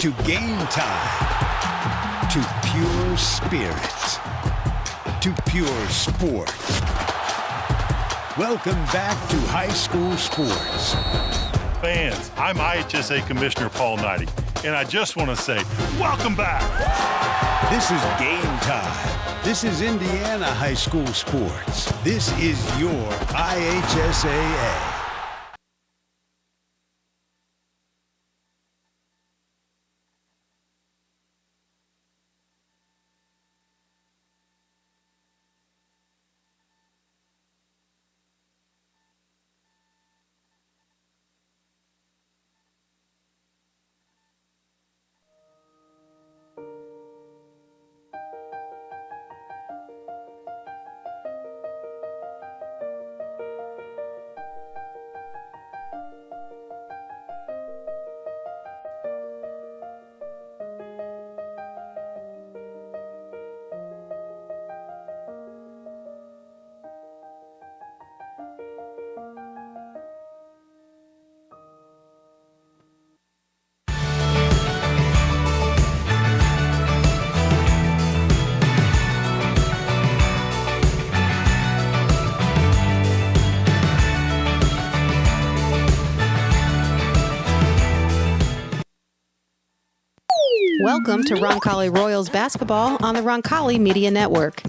to game time, to pure spirit, to pure sports. Welcome back to high school sports. Fans, I'm IHSA Commissioner Paul Knighty, and I just want to say, welcome back. This is game time. This is Indiana high school sports. This is your IHSAA. Welcome to Roncalli Royals basketball on the Roncalli Media Network.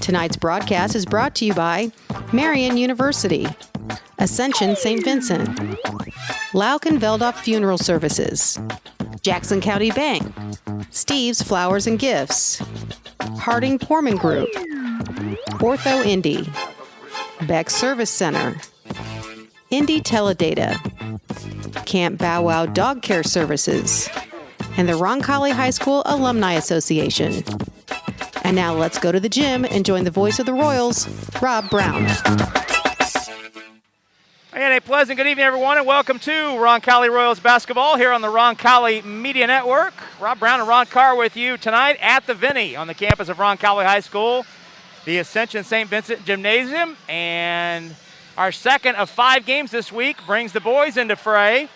Tonight's broadcast is brought to you by Marian University, Ascension St. Vincent, Lauken Veldoff Funeral Services, Jackson County Bank, Steve's Flowers and Gifts, Harding Porman Group, Ortho Indy, Beck Service Center, Indy Teledata, Camp Bow Wow Dog Care Services, and the Roncalli High School Alumni Association. And now let's go to the gym and join the voice of the Royals, Rob Brown. And a pleasant good evening, everyone, and welcome to Roncalli Royals basketball here on the Roncalli Media Network. Rob Brown and Ron Carr with you tonight at the Vinnie on the campus of Roncalli High School, the Ascension St. Vincent Gymnasium. And our second of 5 games this week brings the boys into fray,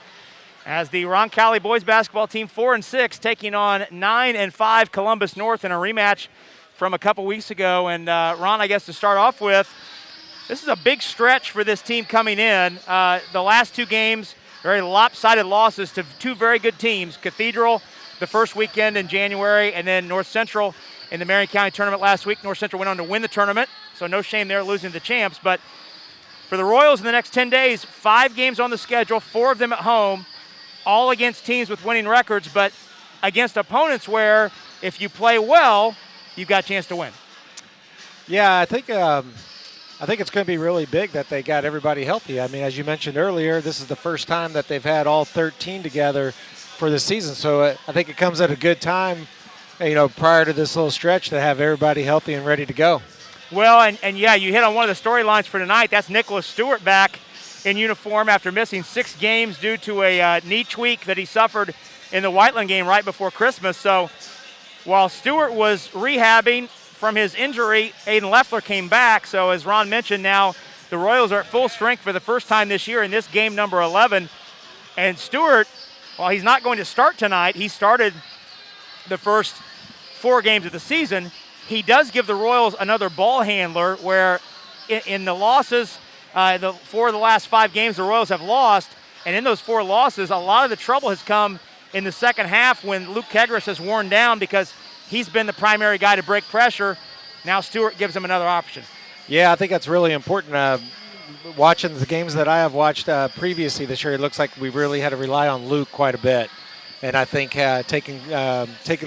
as the Roncalli boys basketball team 4-6 taking on 9-5 Columbus North in a rematch from a couple weeks ago. And Ron, I guess to start off with, this is a big stretch for this team coming in. The last 2 games, very lopsided losses to 2 very good teams. Cathedral the first weekend in January, and then North Central in the Marion County tournament last week. North Central went on to win the tournament, so no shame there losing to the champs. But for the Royals in the next 10 days, 5 games on the schedule, 4 of them at home, all against teams with winning records, but against opponents where if you play well, you've got a chance to win. Yeah, I think it's going to be really big that they got everybody healthy. I mean, as you mentioned earlier, this is the first time that they've had all 13 together for the season, so I think it comes at a good time, prior to this little stretch, to have everybody healthy and ready to go. Well, and yeah, you hit on one of the storylines for tonight. That's Nicholas Stewart back in uniform after missing 6 games due to a knee tweak that he suffered in the Whiteland game right before Christmas. So while Stewart was rehabbing from his injury, Aiden Leffler came back. So as Ron mentioned, now the Royals are at full strength for the first time this year in this game number 11. And Stewart, while he's not going to start tonight, he started the first 4 games of the season. He does give the Royals another ball handler where in the losses, 4 of the last 5 games the Royals have lost, and in those 4 losses, a lot of the trouble has come in the second half when Luke Kegris has worn down because he's been the primary guy to break pressure. Now Stewart gives him another option. Yeah, I think that's really important. Watching the games that I have watched previously this year, it looks like we really had to rely on Luke quite a bit, and I think taking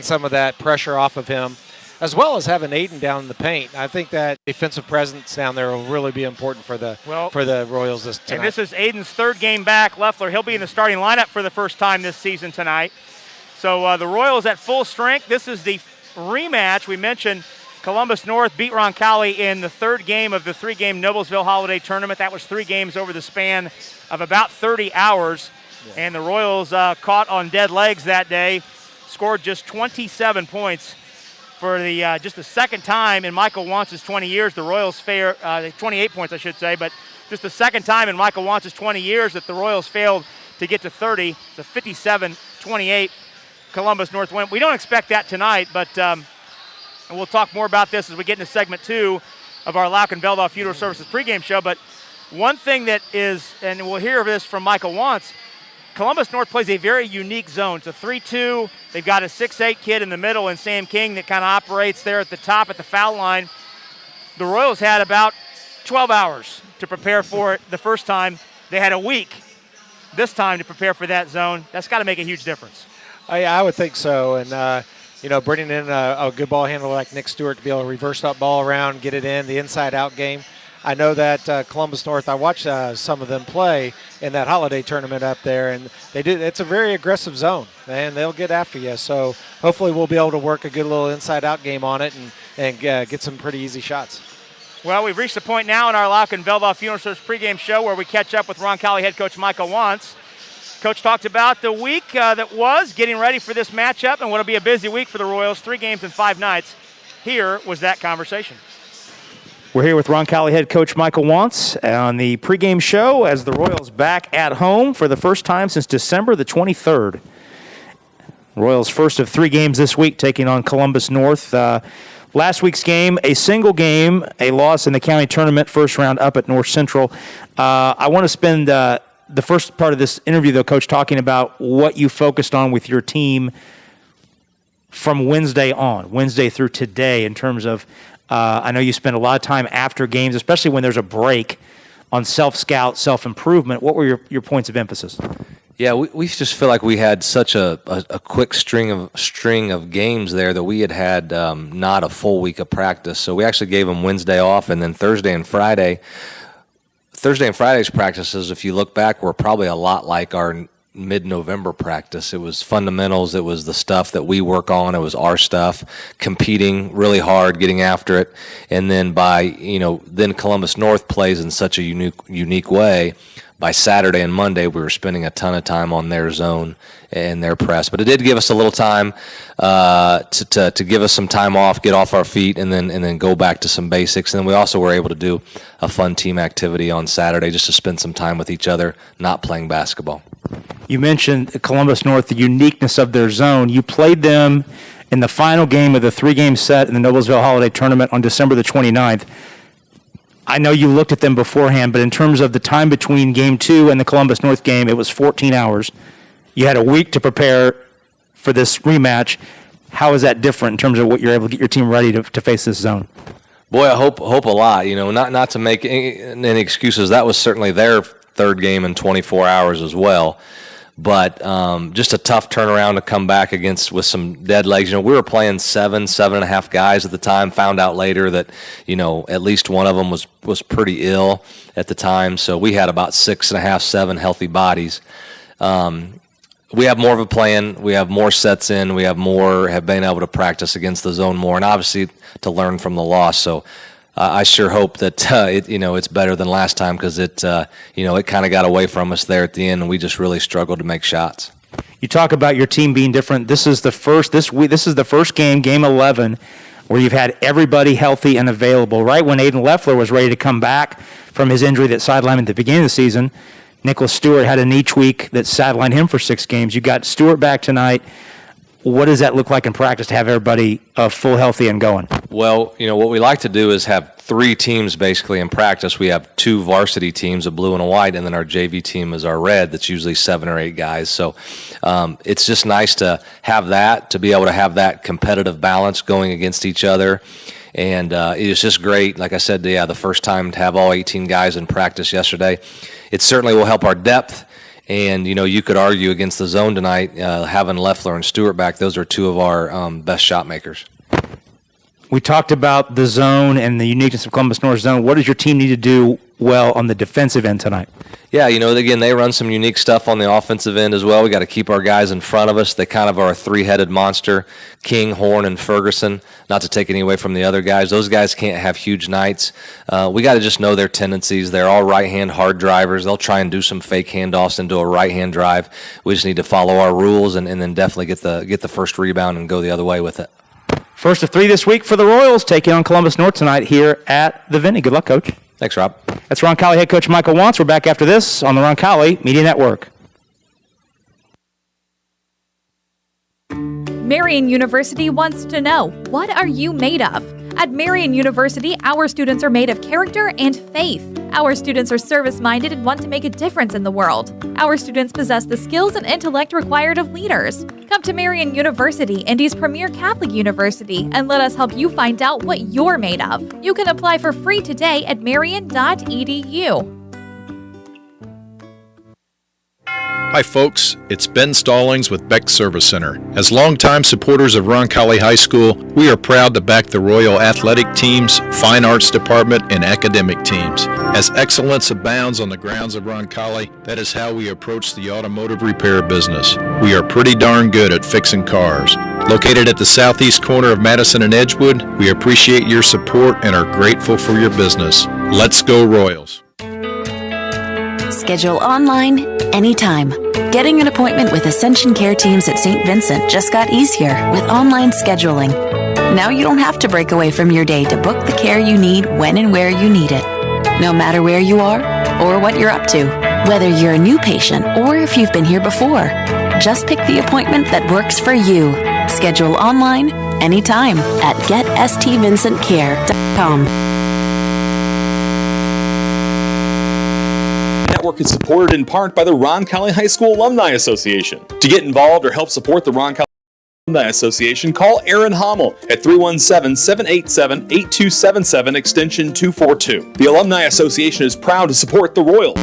some of that pressure off of him, as well as having Aiden down in the paint. I think that defensive presence down there will really be important for the Royals tonight. And this is Aiden's 3rd game back. Leffler, he'll be in the starting lineup for the first time this season tonight. So the Royals at full strength. This is the rematch. We mentioned Columbus North beat Roncalli in the 3rd game of the 3-game Noblesville Holiday Tournament. That was 3 games over the span of about 30 hours. Yeah. And the Royals caught on dead legs that day, scored just 27 points. For the just the second time in Michael Wance's 20 years, the Royals 28 points, I should say, but just the second time in Michael Wance's 20 years that the Royals failed to get to 30. It's a 57-28 Columbus North win. We don't expect that tonight, but we'll talk more about this as we get into segment 2 of our Lauk and Veldoff Funeral Services pregame show. But one thing that is, and we'll hear this from Michael Wantz, Columbus North plays a very unique zone. It's a 3-2. They've got a 6'8" kid in the middle and Sam King that kind of operates there at the top at the foul line. The Royals had about 12 hours to prepare for it the first time. They had a week this time to prepare for that zone. That's got to make a huge difference. I would think so. And, bringing in a good ball handler like Nick Stewart to be able to reverse that ball around, get it in, the inside-out game. I know that Columbus North, I watched some of them play in that holiday tournament up there, and it's a very aggressive zone, and they'll get after you. So hopefully we'll be able to work a good little inside-out game on it and get some pretty easy shots. Well, we've reached the point now in our Lauk and Veldoff Funeral Service pregame show where we catch up with Roncalli head coach Michael Wantz. Coach talked about the week that was, getting ready for this matchup, and what'll be a busy week for the Royals, 3 games in 5 nights. Here was that conversation. We're here with Roncalli head coach Michael Wantz on the pregame show as the Royals back at home for the first time since December the 23rd. Royals first of 3 games this week taking on Columbus North. Last week's game, a single game, a loss in the county tournament, first round up at North Central. I want to spend the first part of this interview, though, Coach, talking about what you focused on with your team from Wednesday through today in terms of, I know you spend a lot of time after games, especially when there's a break, on self-scout, self-improvement. What were your points of emphasis? Yeah, we just feel like we had such a quick string of games there that we had not a full week of practice. So we actually gave them Wednesday off, and then Thursday and Friday's practices, if you look back, were probably a lot like our mid-November practice. It was fundamentals. It was the stuff that we work on. It was our stuff, competing really hard, getting after it. And then then Columbus North plays in such a unique way. By Saturday and Monday, we were spending a ton of time on their zone and their press. But it did give us a little time to give us some time off, get off our feet, and then go back to some basics. And then we also were able to do a fun team activity on Saturday just to spend some time with each other, not playing basketball. You mentioned Columbus North, the uniqueness of their zone. You played them in the final game of the 3-game set in the Noblesville Holiday Tournament on December the 29th. I know you looked at them beforehand, but in terms of the time between Game 2 and the Columbus North game, it was 14 hours. You had a week to prepare for this rematch. How is that different in terms of what you're able to get your team ready to face this zone? Boy, I hope a lot. Not to make any excuses. That was certainly their 3rd game in 24 hours as well. But just a tough turnaround to come back with some dead legs. We were playing 7.5 guys at the time. Found out later that at least one of them was pretty ill at the time. So we had about 6.5, 7 healthy bodies. We have more of a plan. We have more sets in. We have been able to practice against the zone more, and obviously to learn from the loss. So I sure hope that it's better than last time, because it kind of got away from us there at the end, and we just really struggled to make shots. You talk about your team being different. This is the first game, Game 11, where you've had everybody healthy and available. Right when Aiden Leffler was ready to come back from his injury that sidelined him at the beginning of the season, Nicholas Stewart had a knee tweak that sidelined him for 6 games. You got Stewart back tonight. What does that look like in practice to have everybody full healthy and going? Well, what we like to do is have 3 teams basically in practice. We have 2 varsity teams, a blue and a white, and then our JV team is our red. That's usually 7 or 8 guys. So it's just nice to have that, to be able to have that competitive balance going against each other. And it was just great. Like I said, the first time to have all 18 guys in practice yesterday. It certainly will help our depth. And, you could argue against the zone tonight, having Leffler and Stewart back, those are 2 of our best shot makers. We talked about the zone and the uniqueness of Columbus North zone. What does your team need to do well on the defensive end tonight? Yeah, again, they run some unique stuff on the offensive end as well. We got to keep our guys in front of us. They kind of are a 3-headed monster, King, Horn, and Ferguson, not to take any away from the other guys. Those guys can't have huge nights. We got to just know their tendencies. They're all right-hand hard drivers. They'll try and do some fake handoffs into a right-hand drive. We just need to follow our rules and then definitely get the first rebound and go the other way with it. First of 3 this week for the Royals, taking on Columbus North tonight here at the Vinny. Good luck, Coach. Thanks, Rob. That's Roncalli head coach Michael Wantz. We're back after this on the Roncalli Media Network. Marian University wants to know, what are you made of? At Marian University, our students are made of character and faith. Our students are service-minded and want to make a difference in the world. Our students possess the skills and intellect required of leaders. Come to Marian University, Indy's premier Catholic university, and let us help you find out what you're made of. You can apply for free today at marian.edu. Hi folks, it's Ben Stallings with Beck Service Center. As longtime supporters of Roncalli High School, we are proud to back the Royal athletic teams, fine arts department, and academic teams. As excellence abounds on the grounds of Roncalli, that is how we approach the automotive repair business. We are pretty darn good at fixing cars. Located at the southeast corner of Madison and Edgewood, we appreciate your support and are grateful for your business. Let's go Royals. Schedule online, anytime. Getting an appointment with Ascension Care Teams at St. Vincent just got easier with online scheduling. Now you don't have to break away from your day to book the care you need when and where you need it. No matter where you are or what you're up to, whether you're a new patient or if you've been here before, just pick the appointment that works for you. Schedule online, anytime at GetStVincentCare.com. Network is supported in part by the Roncalli High School Alumni Association. To get involved or help support the Roncalli Alumni Association, call Aaron Hommel at 317-787-8277 extension 242. The Alumni Association is proud to support the Royals.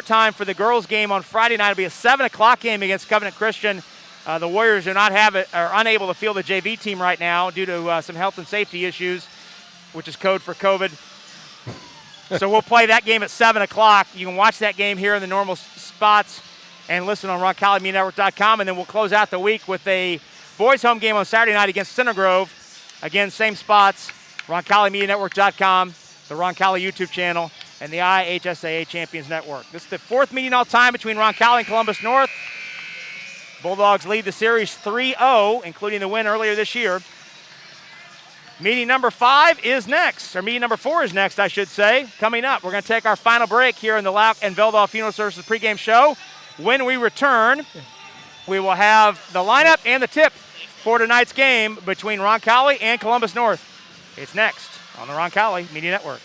Time for the girls game on Friday night. It'll be a 7 o'clock game against Covenant Christian The Warriors do not have it, are unable to field the JV team right now due to some health and safety issues, which is code for COVID. So we'll play that game at 7 o'clock. You can watch that game here in the normal spots and listen on RoncalliMediaNetwork.com, and then we'll close out the week with a boys' home game on Saturday night against Center Grove. Again, same spots, RoncalliMediaNetwork.com, the Roncalli YouTube channel, and the IHSAA Champions Network. This is the fourth meeting all time between Roncalli and Columbus North. Bulldogs lead the series 3-0, including the win earlier this year. Meeting number 5 is next, or meeting number 4 is next, I should say. Coming up, we're going to take our final break here in the Lauk and Veldal Funeral Services pregame show. When we return, we will have the lineup and the tip for tonight's game between Roncalli and Columbus North. It's next on the Roncalli Media Network.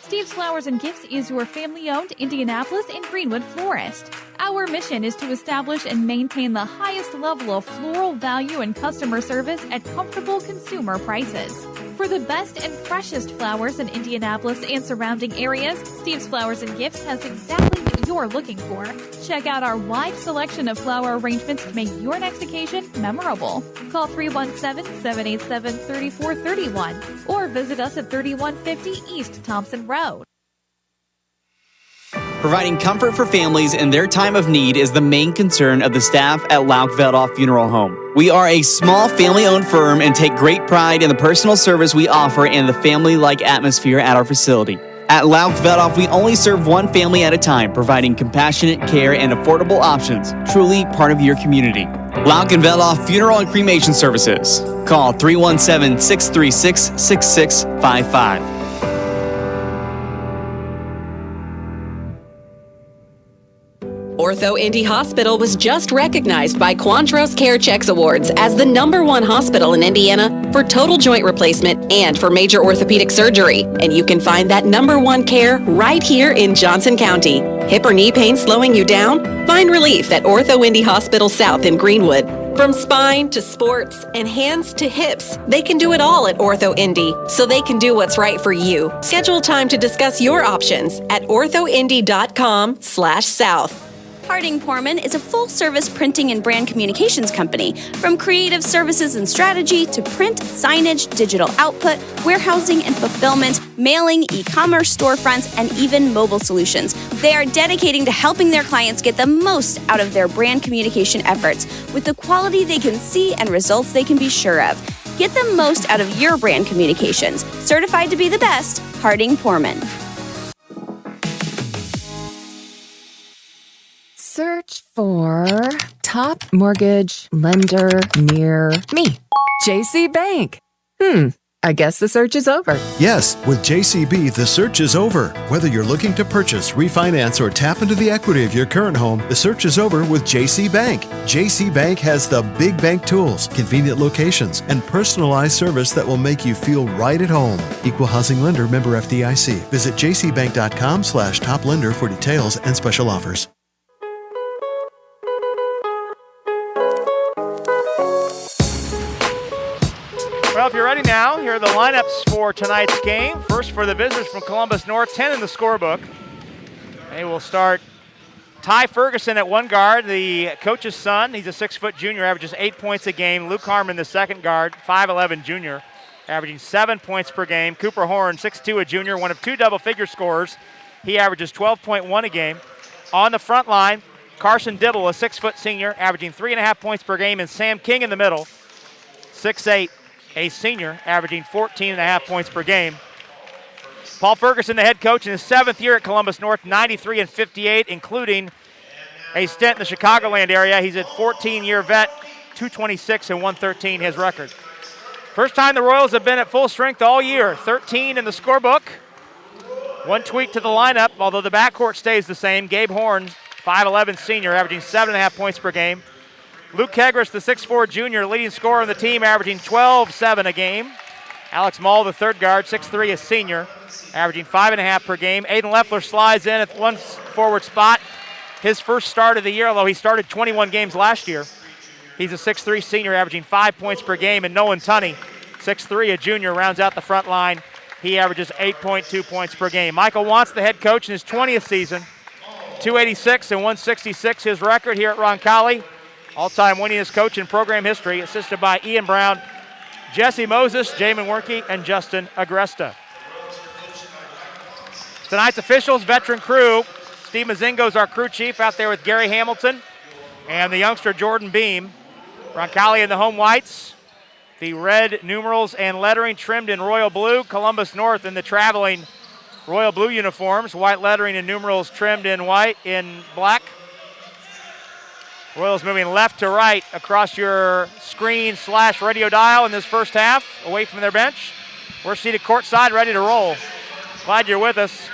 Steve's Flowers and Gifts is your family-owned Indianapolis and Greenwood florist. Our mission is to establish and maintain the highest level of floral value and customer service at comfortable consumer prices. For the best and freshest flowers in Indianapolis and surrounding areas, Steve's Flowers and Gifts has exactly what you're looking for. Check out our wide selection of flower arrangements to make your next occasion memorable. Call 317-787-3431 or visit us at 3150 East Thompson Road. Providing comfort for families in their time of need is the main concern of the staff at Lauk Veldal Funeral Home. We are a small family-owned firm and take great pride in the personal service we offer and the family-like atmosphere at our facility. At Lauk Veldal, we only serve one family at a time, providing compassionate care and affordable options, truly part of your community. Lauk and Veldal Funeral and Cremation Services. Call 317-636-6655. Ortho Indy Hospital was just recognized by Quantros Care Checks Awards as the #1 hospital in Indiana for total joint replacement and for major orthopedic surgery. And you can find that #1 care right here in Johnson County. Hip or knee pain slowing you down? Find relief at Ortho Indy Hospital South in Greenwood. From spine to sports and hands to hips, they can do it all at Ortho Indy, so they can do what's right for you. Schedule time to discuss your options at orthoindy.com/south. Harding Porman is a full-service printing and brand communications company. From creative services and strategy to print, signage, digital output, warehousing and fulfillment, mailing, e-commerce storefronts, and even mobile solutions. They are dedicating to helping their clients get the most out of their brand communication efforts with the quality they can see and results they can be sure of. Get the most out of your brand communications. Certified to be the best, Harding Porman. Search for top mortgage lender near me. JC Bank. I guess the search is over. Yes, with JCB, the search is over. Whether you're looking to purchase, refinance, or tap into the equity of your current home, the search is over with JC Bank. JC Bank has the big bank tools, convenient locations, and personalized service that will make you feel right at home. Equal housing lender, member FDIC. Visit jcbank.com/top lender for details and special offers. Well, if you're ready now, here are the lineups for tonight's game. First for the visitors from Columbus North, 10 in the scorebook. They will start Ty Ferguson at one guard, the coach's son. He's a 6-foot junior, averages 8 points a game. Luke Harmon, the second guard, 5'11 junior, averaging 7 points per game. Cooper Horn, 6'2", a junior, one of 2 double-figure scorers. He averages 12.1 a game. On the front line, Carson Dibble, a 6-foot senior, averaging 3.5 points per game, and Sam King in the middle, 6'8", a senior, averaging 14.5 points per game. Paul Ferguson, the head coach, in his 7th year at Columbus North, 93 and 58, including a stint in the Chicagoland area. He's a 14-year vet, 226 and 113 his record. First time the Royals have been at full strength all year, 13 in the scorebook. One tweak to the lineup, although the backcourt stays the same. Gabe Horn, 5'11 senior, averaging 7.5 points per game. Luke Kegris, the 6'4 junior, leading scorer on the team, averaging 12.7 a game. Alex Mall, the third guard, 6'3", a senior, averaging 5.5 per game. Aiden Leffler slides in at one forward spot. His first start of the year, although he started 21 games last year. He's a 6'3 senior, averaging 5 points per game. And Nolan Tunney, 6'3", a junior, rounds out the front line. He averages 8.2 points per game. Michael Wantz, the head coach, in his 20th season, 286 and 166 his record here at Roncalli. All-time winningest coach in program history, assisted by Ian Brown, Jesse Moses, Jamin Werke, and Justin Agresta. Tonight's officials, veteran crew. Steve Mazingo's our crew chief out there with Gary Hamilton and the youngster Jordan Beam. Roncalli in the home whites. The red numerals and lettering trimmed in royal blue. Columbus North in the traveling royal blue uniforms. White lettering and numerals trimmed in white in black. Royals moving left to right across your screen/radio dial in this first half, away from their bench. We're seated courtside, ready to roll. Glad you're with us.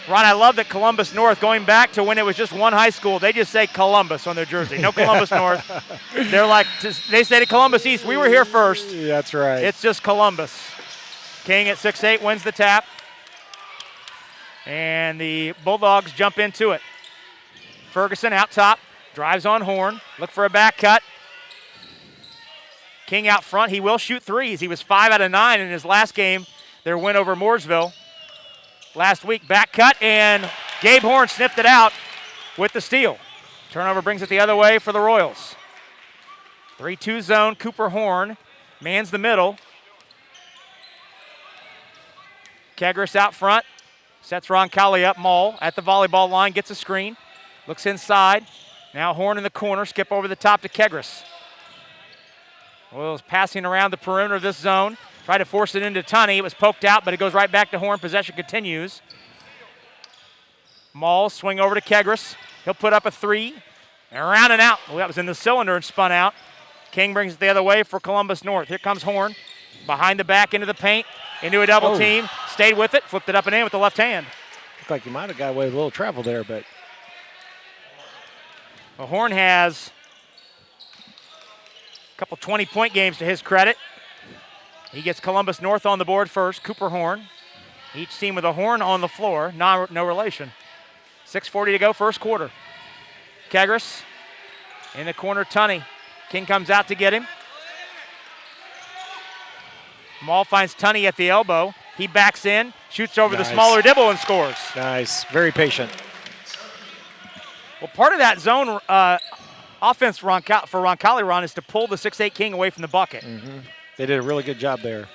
Ron, I love that Columbus North, going back to when it was just one high school, they just say Columbus on their jersey. No Columbus North. They say to Columbus East, we were here first. Yeah, that's right. It's just Columbus. King at 6'8" wins the tap. And the Bulldogs jump into it. Ferguson out top, drives on Horn, look for a back cut. King out front, he will shoot threes. He was 5 out of 9 in his last game, their win over Mooresville last week. Back cut, and Gabe Horn sniffed it out with the steal. Turnover brings it the other way for the Royals. 3-2 zone, Cooper Horn mans the middle. Kegris out front, sets Roncalli up. Maul at the volleyball line, gets a screen, looks inside. Now Horn in the corner, skip over the top to Kegris. Royals passing around the perimeter of this zone. Try to force it into Tunney. It was poked out, but it goes right back to Horn. Possession continues. Maul swing over to Kegris. He'll put up a three. And around and out. Well, that was in the cylinder and spun out. King brings it the other way for Columbus North. Here comes Horn. Behind the back into the paint. Into a double team. Stayed with it. Flipped it up and in with the left hand. Looked like he might have got away with a little travel there, but. Well, Horn has a couple 20-point games to his credit. He gets Columbus North on the board first. Cooper Horn. Each team with a Horn on the floor. No relation. 6:40 to go, first quarter. Kegris in the corner, Tunney. King comes out to get him. Maul finds Tunney at the elbow. He backs in, shoots over the smaller Dibble and scores. Nice, very patient. Well, part of that zone offense for Roncalli, Ron, is to pull the 6'8" King away from the bucket. Mm-hmm. They did a really good job there.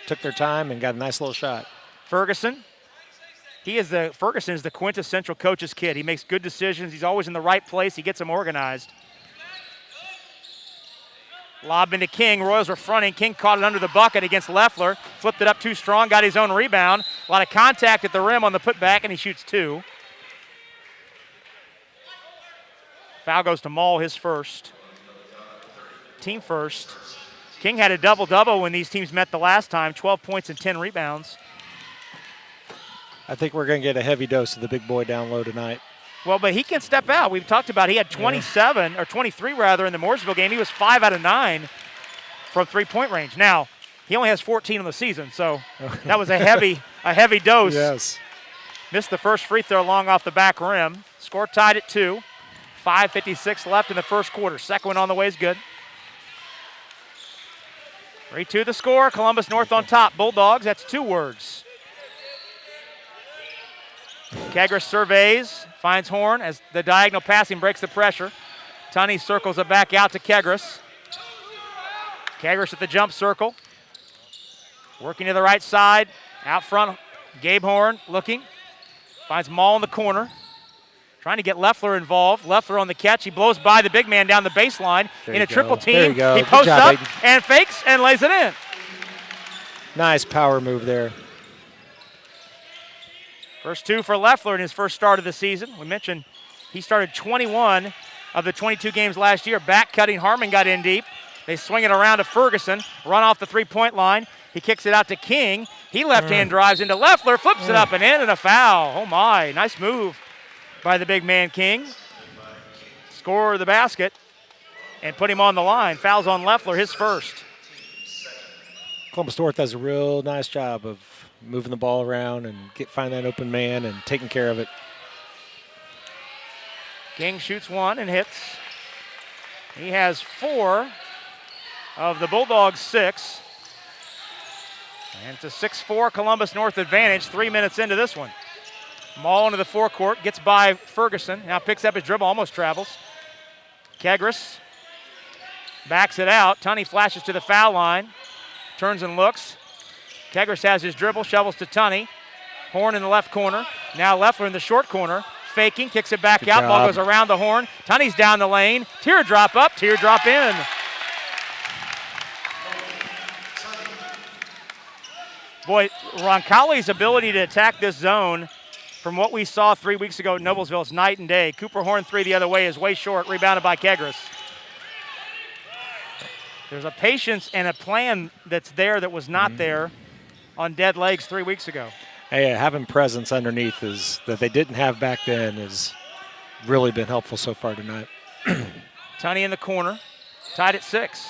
Took their time and got a nice little shot. Ferguson. Ferguson is the quintessential coach's kid. He makes good decisions. He's always in the right place. He gets them organized. Lob into King. Royals were fronting. King caught it under the bucket against Leffler. Flipped it up too strong. Got his own rebound. A lot of contact at the rim on the putback, and he shoots two. Foul goes to Maul, his first. Team first. King had a double-double when these teams met the last time. 12 points and 10 rebounds. I think we're going to get a heavy dose of the big boy down low tonight. Well, but he can step out. We've talked about he had 27, or 23 rather, in the Mooresville game. He was 5 out of 9 from three-point range. Now, he only has 14 on the season, so that was a heavy dose. Yes. Missed the first free throw long off the back rim. Score tied at 2. 5:56 left in the first quarter. Second one on the way is good. 3-2 the score. Columbus North on top. Bulldogs, that's 2 words. Kegris surveys, finds Horn as the diagonal passing breaks the pressure. Tunney circles it back out to Kegris. Kegris at the jump circle. Working to the right side. Out front, Gabe Horn looking. Finds Maul in the corner. Trying to get Leffler involved. Leffler on the catch. He blows by the big man down the baseline in a triple team. There you go. He posts up and fakes and lays it in. Nice power move there. First 2 for Leffler in his first start of the season. We mentioned he started 21 of the 22 games last year. Back cutting, Harmon got in deep. They swing it around to Ferguson, run off the three-point line. He kicks it out to King. He left-hand drives into Leffler, flips it up and in, and a foul. Oh my, nice move by the big man King. Score the basket and put him on the line. Fouls on Leffler, his first. Columbus North does a real nice job of moving the ball around and finding that open man and taking care of it. King shoots one and hits. He has 4 of the Bulldogs' 6. And it's a 6-4 Columbus North advantage, 3 minutes into this one. Maul into the forecourt, gets by Ferguson, now picks up his dribble, almost travels. Kegris Backs it out. Tunney flashes to the foul line. Turns and looks. Kegris has his dribble, shovels to Tunney. Horn in the left corner. Now Leffler in the short corner. Faking, kicks it back out. Ball goes around the horn. Tunney's down the lane. Teardrop up, teardrop in. Boy, Roncalli's ability to attack this zone from what we saw 3 weeks ago at Noblesville is night and day. Cooper Horn 3 the other way is way short, rebounded by Kegris. There's a patience and a plan that's there that was not there on dead legs 3 weeks ago. Hey, having presence underneath is that they didn't have back then has really been helpful so far tonight. Tunney in the corner, tied at 6.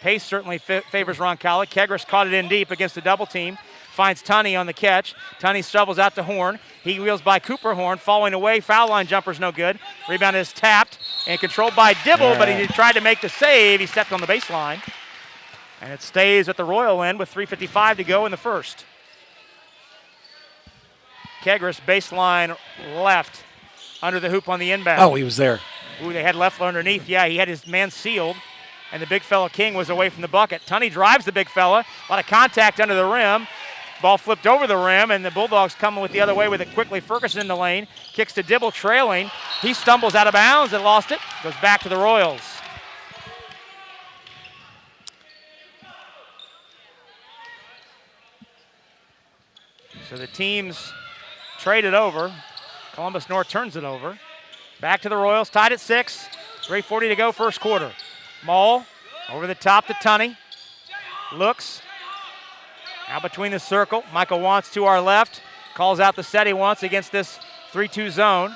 Pace certainly favors Roncalli. Kegris caught it in deep against the double team. Finds Tunney on the catch. Tunney shovels out to Horn. He wheels by Cooper Horn, falling away. Foul line jumper's no good. Rebound is tapped and controlled by Dibble, but he tried to make the save. He stepped on the baseline. And it stays at the Royal end with 3:55 to go in the first. Kegris baseline left under the hoop on the inbound. Oh, he was there. Ooh, they had Leffler underneath. Yeah, he had his man sealed. And the big fella King was away from the bucket. Tunney drives the big fella. A lot of contact under the rim. Ball flipped over the rim, and the Bulldogs coming with the other way with it quickly. Ferguson in the lane. Kicks to Dibble trailing. He stumbles out of bounds and lost it. Goes back to the Royals. So the teams trade it over. Columbus North turns it over. Back to the Royals, tied at 6. 3:40 to go, first quarter. Maul over the top to Tunney. Looks. Now between the circle. Michael Wants to our left. Calls out the set he wants against this 3-2 zone.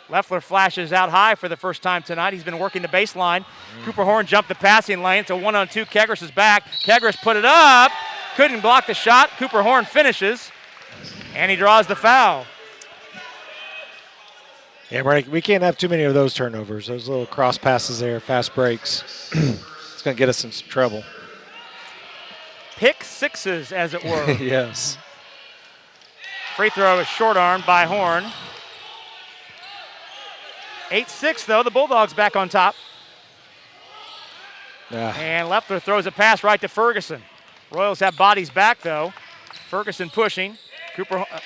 Leffler flashes out high for the first time tonight. He's been working the baseline. Cooper Horn jumped the passing lane. It's a 1-on-2. Kegris is back. Kegris put it up. Couldn't block the shot. Cooper Horn finishes. And he draws the foul. Yeah, we can't have too many of those turnovers. Those little cross passes there, fast breaks. It's going to get us in some trouble. Pick sixes, as it were. Yes. Free throw is short armed by Horn. 8-6, though. The Bulldogs back on top. And Leffler throws a pass right to Ferguson. Royals have bodies back, though. Ferguson pushing.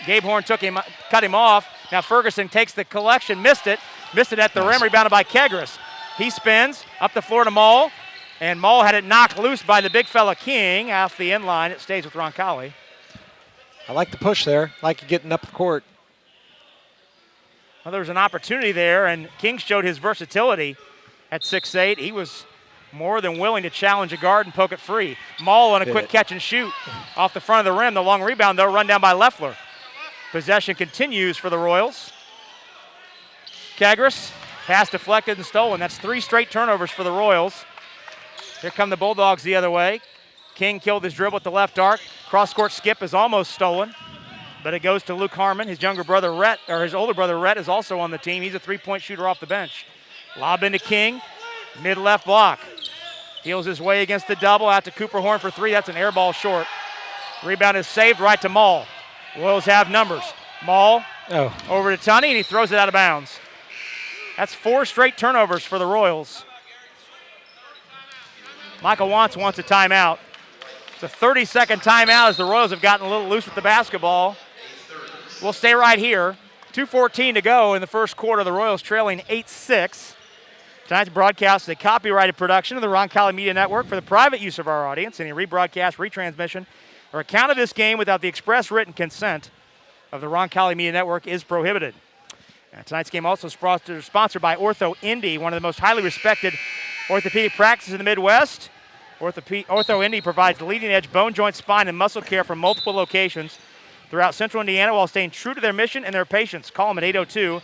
Gabe Horn cut him off. Now Ferguson takes the collection, missed it at the rim, rebounded by Kegris. He spins up the floor to Maul, and Maul had it knocked loose by the big fella King off the end line. It stays with Roncalli. I like the push there. I like you getting up the court. Well, there was an opportunity there, and King showed his versatility at 6'8". He was more than willing to challenge a guard and poke it free. Maul on a quick catch and shoot off the front of the rim. The long rebound, though, run down by Leffler. Possession continues for the Royals. Kegris, pass deflected and stolen. That's 3 straight turnovers for the Royals. Here come the Bulldogs the other way. King killed his dribble at the left arc. Cross-court skip is almost stolen, but it goes to Luke Harmon. His younger brother Rhett, or his older brother Rhett, is also on the team. He's a 3-point shooter off the bench. Lob into King, mid-left block. Heels his way against the double, out to Cooper Horn for 3. That's an air ball short. Rebound is saved right to Maul. Royals have numbers. Maul over to Tunney, and he throws it out of bounds. That's 4 straight turnovers for the Royals. Michael wants a timeout. It's a 30-second timeout as the Royals have gotten a little loose with the basketball. We'll stay right here. 2:14 to go in the first quarter. The Royals trailing 8-6. Tonight's broadcast is a copyrighted production of the Roncalli Media Network for the private use of our audience. Any rebroadcast, retransmission, or account of this game without the express written consent of the Roncalli Media Network is prohibited. And tonight's game also sponsored by Ortho Indy, one of the most highly respected orthopedic practices in the Midwest. Ortho Indy provides leading-edge bone, joint, spine, and muscle care from multiple locations throughout central Indiana while staying true to their mission and their patients. Call them at 802-2000.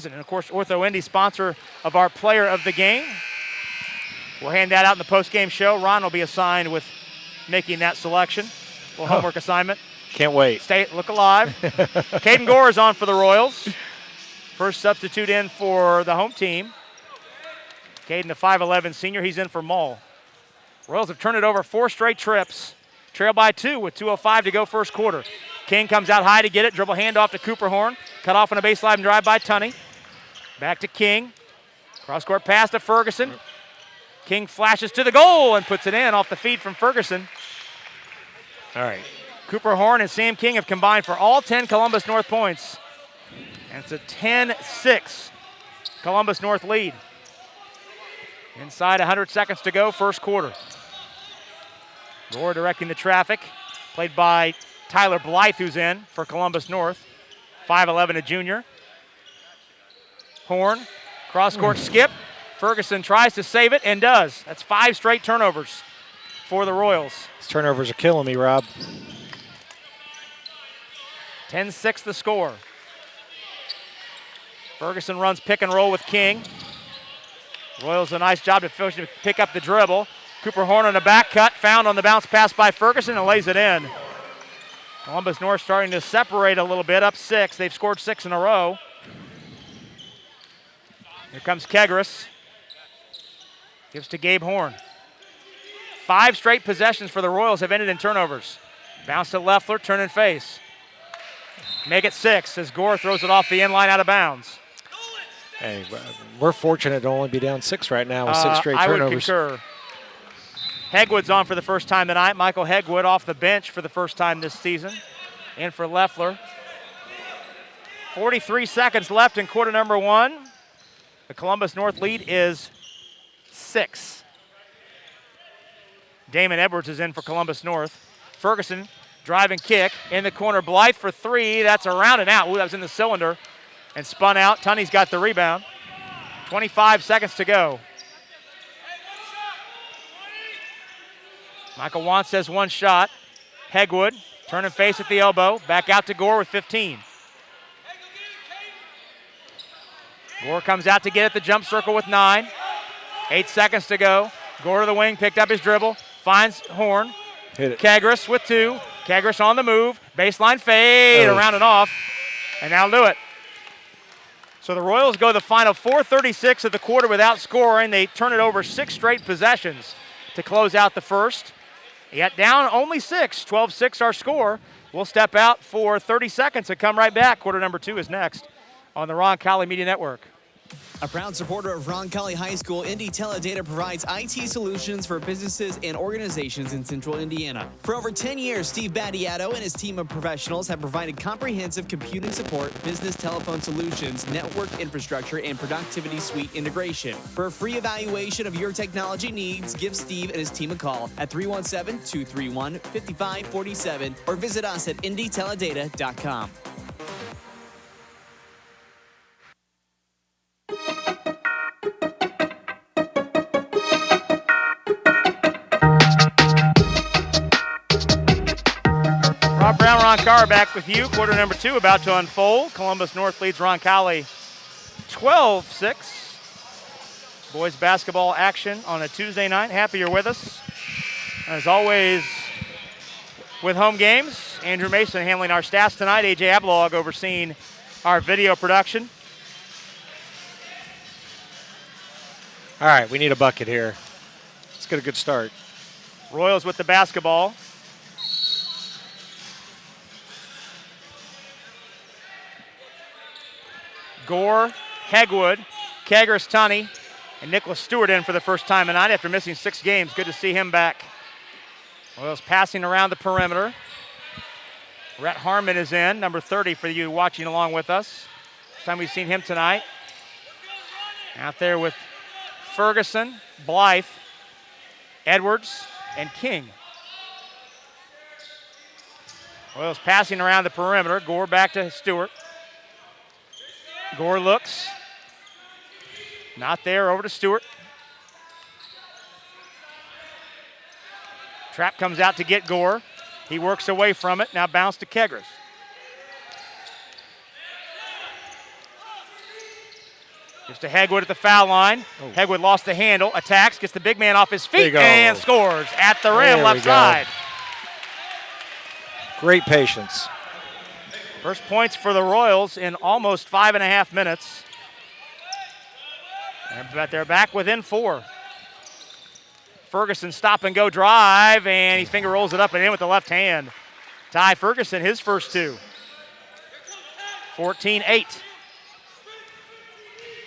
And, of course, Ortho Indy, sponsor of our player of the game. We'll hand that out in the post-game show. Ron will be assigned with making that selection. A little homework assignment. Can't wait. Look alive. Caden Gore is on for the Royals. First substitute in for the home team. Caden, the 5'11 senior, he's in for Maul. Royals have turned it over 4 straight trips. Trail by 2 with 2:05 to go first quarter. King comes out high to get it. Dribble handoff to Cooper Horn. Cut off on a baseline drive by Tunney. Back to King. Cross-court pass to Ferguson. King flashes to the goal and puts it in off the feed from Ferguson. All right. Cooper Horn and Sam King have combined for all 10 Columbus North points. And it's a 10-6 Columbus North lead. Inside 100 seconds to go, first quarter. Gore directing the traffic, played by Tyler Blythe, who's in for Columbus North. 5'11", a junior. Horn, cross-court skip. Ferguson tries to save it and does. That's 5 straight turnovers for the Royals. These turnovers are killing me, Rob. 10-6 the score. Ferguson runs pick and roll with King. Royals a nice job to pick up the dribble. Cooper Horn on the back cut, found on the bounce pass by Ferguson and lays it in. Columbus North starting to separate a little bit, up 6. They've scored 6 in a row. Here comes Kegris. Gives to Gabe Horn. 5 straight possessions for the Royals have ended in turnovers. Bounce to Leffler, turn and face. Make it 6 as Gore throws it off the end line out of bounds. Hey, we're fortunate to only be down 6 right now with 6 straight turnovers. I would concur. Hegwood's on for the first time tonight. Michael Hegwood off the bench for the first time this season. In for Leffler. 43 seconds left in quarter number 1. The Columbus North lead is 6. Damon Edwards is in for Columbus North. Ferguson, drive and kick. In the corner, Blythe for 3. That's around and out. Ooh, that was in the cylinder. And spun out. Tunney's got the rebound. 25 seconds to go. Michael Wantz has one shot. Hegwood, turn and face at the elbow. Back out to Gore with 15. Gore comes out to get at the jump circle with 9. 8 seconds to go. Gore to the wing, picked up his dribble. Finds Horn. Hit it. Kegris with 2. Kegris on the move. Baseline fade, around and off. And that'll do it. So the Royals go the final 4:36 of the quarter without scoring. They turn it over 6 straight possessions to close out the first. Yet down only 6, 12-6 our score. We'll step out for 30 seconds and come right back. Quarter number 2 is next on the Roncalli Media Network. A proud supporter of Roncalli High School, Indy Teledata provides IT solutions for businesses and organizations in central Indiana. For over 10 years, Steve Battiato and his team of professionals have provided comprehensive computing support, business telephone solutions, network infrastructure, and productivity suite integration. For a free evaluation of your technology needs, give Steve and his team a call at 317-231-5547 or visit us at indyteledata.com. Rob Brown, Ron Carr back with you. Quarter number 2 about to unfold. Columbus North leads Roncalli 12-6. Boys basketball action on a Tuesday night. Happy you're with us. As always, with home games, Andrew Mason handling our stats tonight. AJ Ablog overseeing our video production. All right, we need a bucket here. Let's get a good start. Royals with the basketball. Gore, Hegwood, Kegris, Tunney, and Nicholas Stewart in for the first time tonight after missing 6 games. Good to see him back. Royals passing around the perimeter. Rhett Harmon is in, number 30 for you watching along with us. First time we've seen him tonight. Out there with Ferguson, Blythe, Edwards, and King. Royals passing around the perimeter. Gore back to Stewart. Gore looks. Not there, over to Stewart. Trap comes out to get Gore. He works away from it, now bounce to Kegris. Gives to Hegwood at the foul line. Oh. Hegwood lost the handle, attacks, gets the big man off his feet, and scores at the rim, left side. Great patience. First points for the Royals in almost 5.5 minutes. But they're back within 4. Ferguson stop and go drive, and he finger rolls it up and in with the left hand. Ty Ferguson, his first 2. 14-8.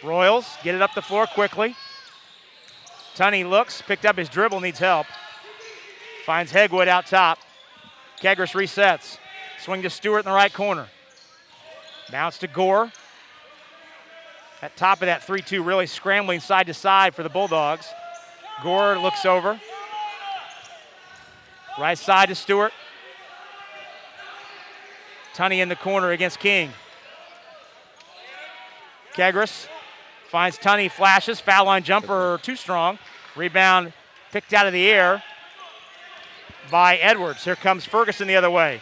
Royals get it up the floor quickly. Tunney looks, picked up his dribble, needs help. Finds Hegwood out top. Kegris resets. Swing to Stewart in the right corner. Bounce to Gore. At top of that 3-2, really scrambling side to side for the Bulldogs. Gore looks over. Right side to Stewart. Tunney in the corner against King. Kegris finds Tunney, flashes, foul line jumper too strong. Rebound picked out of the air by Edwards. Here comes Ferguson the other way.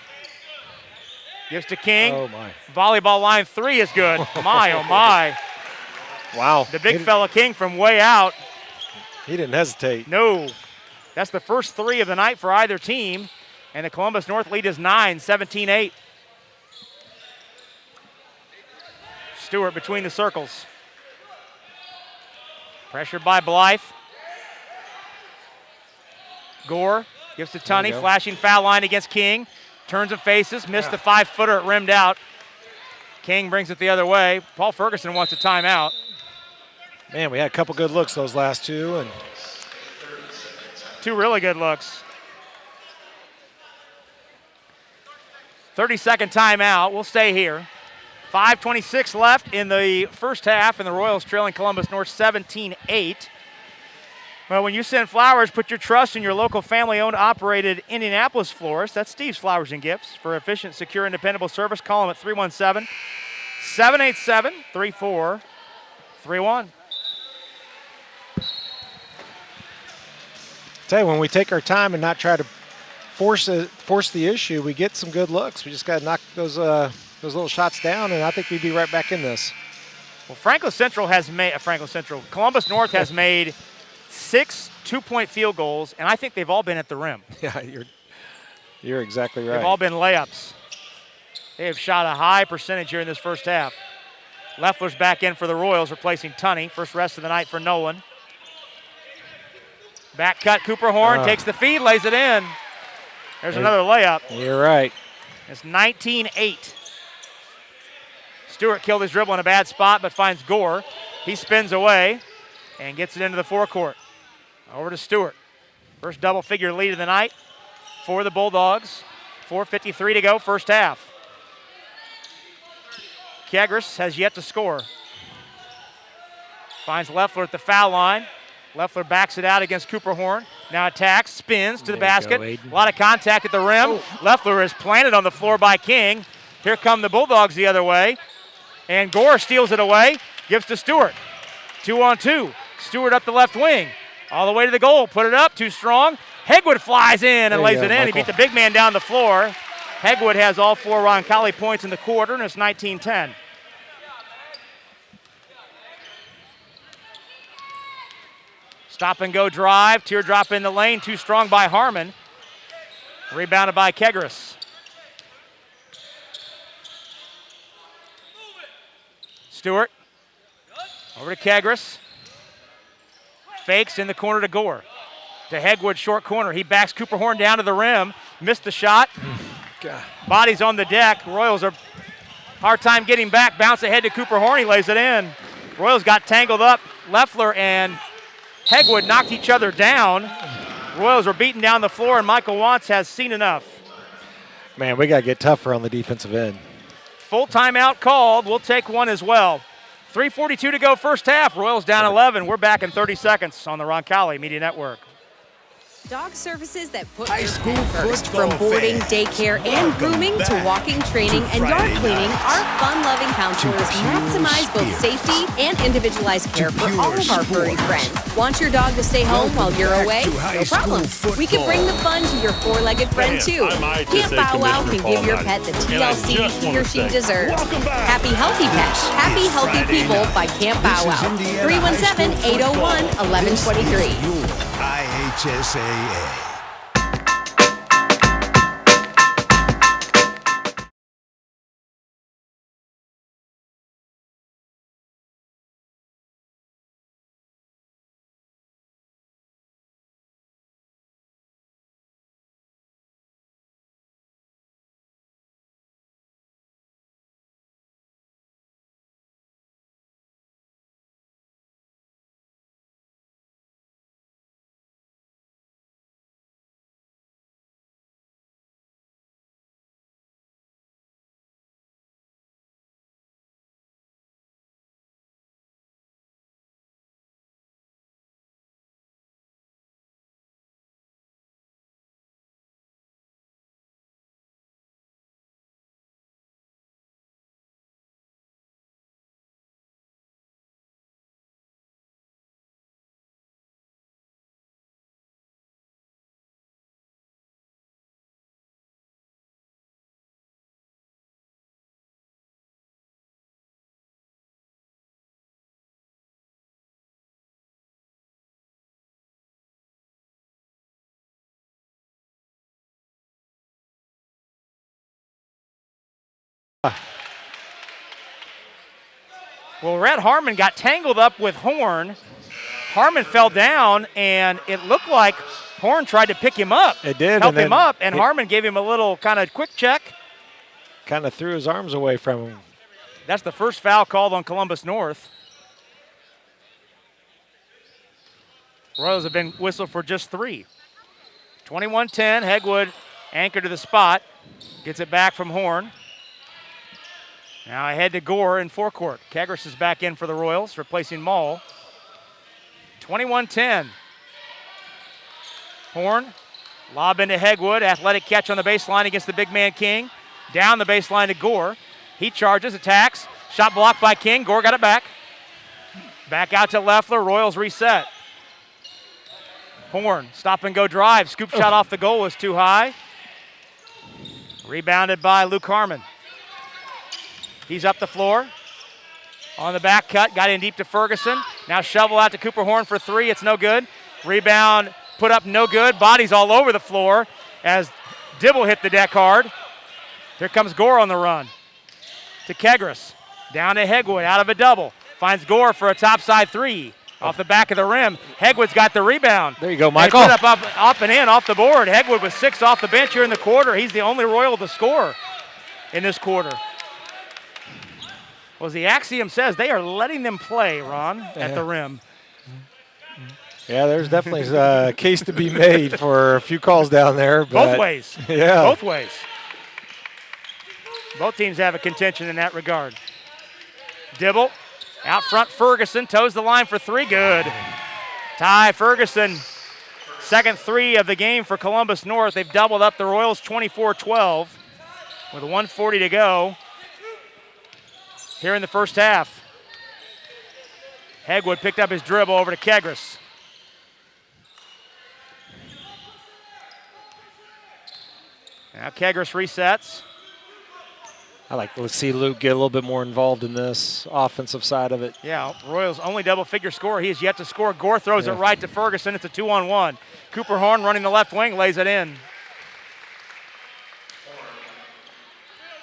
Gives to King. Oh, my. Volleyball line three is good. My, oh, my. Wow. The big fella King from way out. He didn't hesitate. No. That's the first three of the night for either team. And the Columbus North lead is 9, 17-8. Stewart between the circles. Pressured by Blythe. Gore gives to Tunney, flashing foul line against King. Turns and faces, missed the 5-footer, it rimmed out. King brings it the other way. Paul Ferguson wants a timeout. Man, we had a couple good looks those last two. And two really good looks. 30-second timeout. We'll stay here. 5:26 left in the first half, and the Royals trailing Columbus North 17-8. Well, when you send flowers, put your trust in your local family-owned, operated Indianapolis florist. That's Steve's Flowers and Gifts. For efficient, secure, and dependable service, call them at 317-787-3431. Tell you, when we take our time and not try to force the issue, we get some good looks. We just got to knock those little shots down, and I think we'd be right back in this. Well, Columbus North has made 6 two-point field goals, and I think they've all been at the rim. Yeah, you're exactly right. They've all been layups. They have shot a high percentage here in this first half. Leffler's back in for the Royals, replacing Tunney. First rest of the night for Nolan. Back cut, Cooper Horn takes the feed, lays it in. There's another layup. You're right. It's 19-8. Stewart killed his dribble in a bad spot, but finds Gore. He spins away and gets it into the forecourt. Over to Stewart. First double-figure lead of the night for the Bulldogs. 4:53 to go, first half. Kegris has yet to score. Finds Leffler at the foul line. Leffler backs it out against Cooper Horn. Now attacks, spins to the basket. A lot of contact at the rim. Leffler is planted on the floor by King. Here come the Bulldogs the other way. And Gore steals it away, gives to Stewart. 2-on-2. Stewart up the left wing. All the way to the goal. Put it up, too strong. Hegwood flies in and lays it in. He beat the big man down the floor. Hegwood has all 4 Roncalli points in the quarter, and it's 19-10. Stop and go drive. Teardrop in the lane. Too strong by Harmon. Rebounded by Kegris. Stewart. Over to Kegris. Fakes in the corner to Gore. To Hegwood, short corner. He backs Cooper Horn down to the rim. Missed the shot. Bodies on the deck. Royals are hard time getting back. Bounce ahead to Cooper Horn. He lays it in. Royals got tangled up. Leffler and Hegwood knocked each other down. Royals were beaten down the floor, and Michael Wantz has seen enough. Man, we got to get tougher on the defensive end. Full timeout called. We'll take one as well. 3:42 to go first half. Royals down 11. We're back in 30 seconds on the Roncalli Media Network. Dog services that put your pet first. From boarding, daycare, and grooming to walking, training, and yard cleaning, our fun-loving counselors maximize both safety and individualized care for all of our furry friends. Want your dog to stay home while you're away? No problem. We can bring the fun to your four-legged friend, too. Camp Bow Wow can give your pet the TLC he or she deserves. Happy Healthy Pets. Happy Healthy People by Camp Bow Wow. 317-801-1123. IHSAA. Well, Rhett Harmon got tangled up with Horn. Harmon fell down, and it looked like Horn tried to pick him up. It did. Help him up, and Harmon gave him a little kind of quick check. Kind of threw his arms away from him. That's the first foul called on Columbus North. Royals have been whistled for just 3. 21-10, Hegwood anchored to the spot. Gets it back from Horn. Now ahead to Gore in forecourt. Kegris is back in for the Royals, replacing Maul. 21-10. Horn, lob into Hegwood. Athletic catch on the baseline against the big man King. Down the baseline to Gore. He charges, attacks. Shot blocked by King. Gore got it back. Back out to Leffler. Royals reset. Horn, stop and go drive. Scoop shot off the goal was too high. Rebounded by Luke Harmon. He's up the floor. On the back cut, got in deep to Ferguson. Now shovel out to Cooper Horn for 3. It's no good. Rebound put up, no good. Bodies all over the floor as Dibble hit the deck hard. Here comes Gore on the run. To Kegris. Down to Hegwood, out of a double. Finds Gore for a topside 3. Off the back of the rim. Hegwood's got the rebound. There you go, Michael. They put up and in off the board. Hegwood with 6 off the bench here in the quarter. He's the only Royal to score in this quarter. Well, as the axiom says, they are letting them play, Ron, at the rim. Yeah, there's definitely a case to be made for a few calls down there. But both ways. Yeah. Both ways. Both teams have a contention in that regard. Dibble. Out front, Ferguson toes the line for 3. Good. Ty Ferguson, second 3 of the game for Columbus North. They've doubled up the Royals 24-12 with 1:40 to go here in the first half. Hegwood picked up his dribble over to Kegris. Now Kegris resets. I like to see Luke get a little bit more involved in this offensive side of it. Yeah, Royals' only double-figure score. He has yet to score. Gore throws it right to Ferguson. It's a 2-on-1. Cooper Horn running the left wing, lays it in.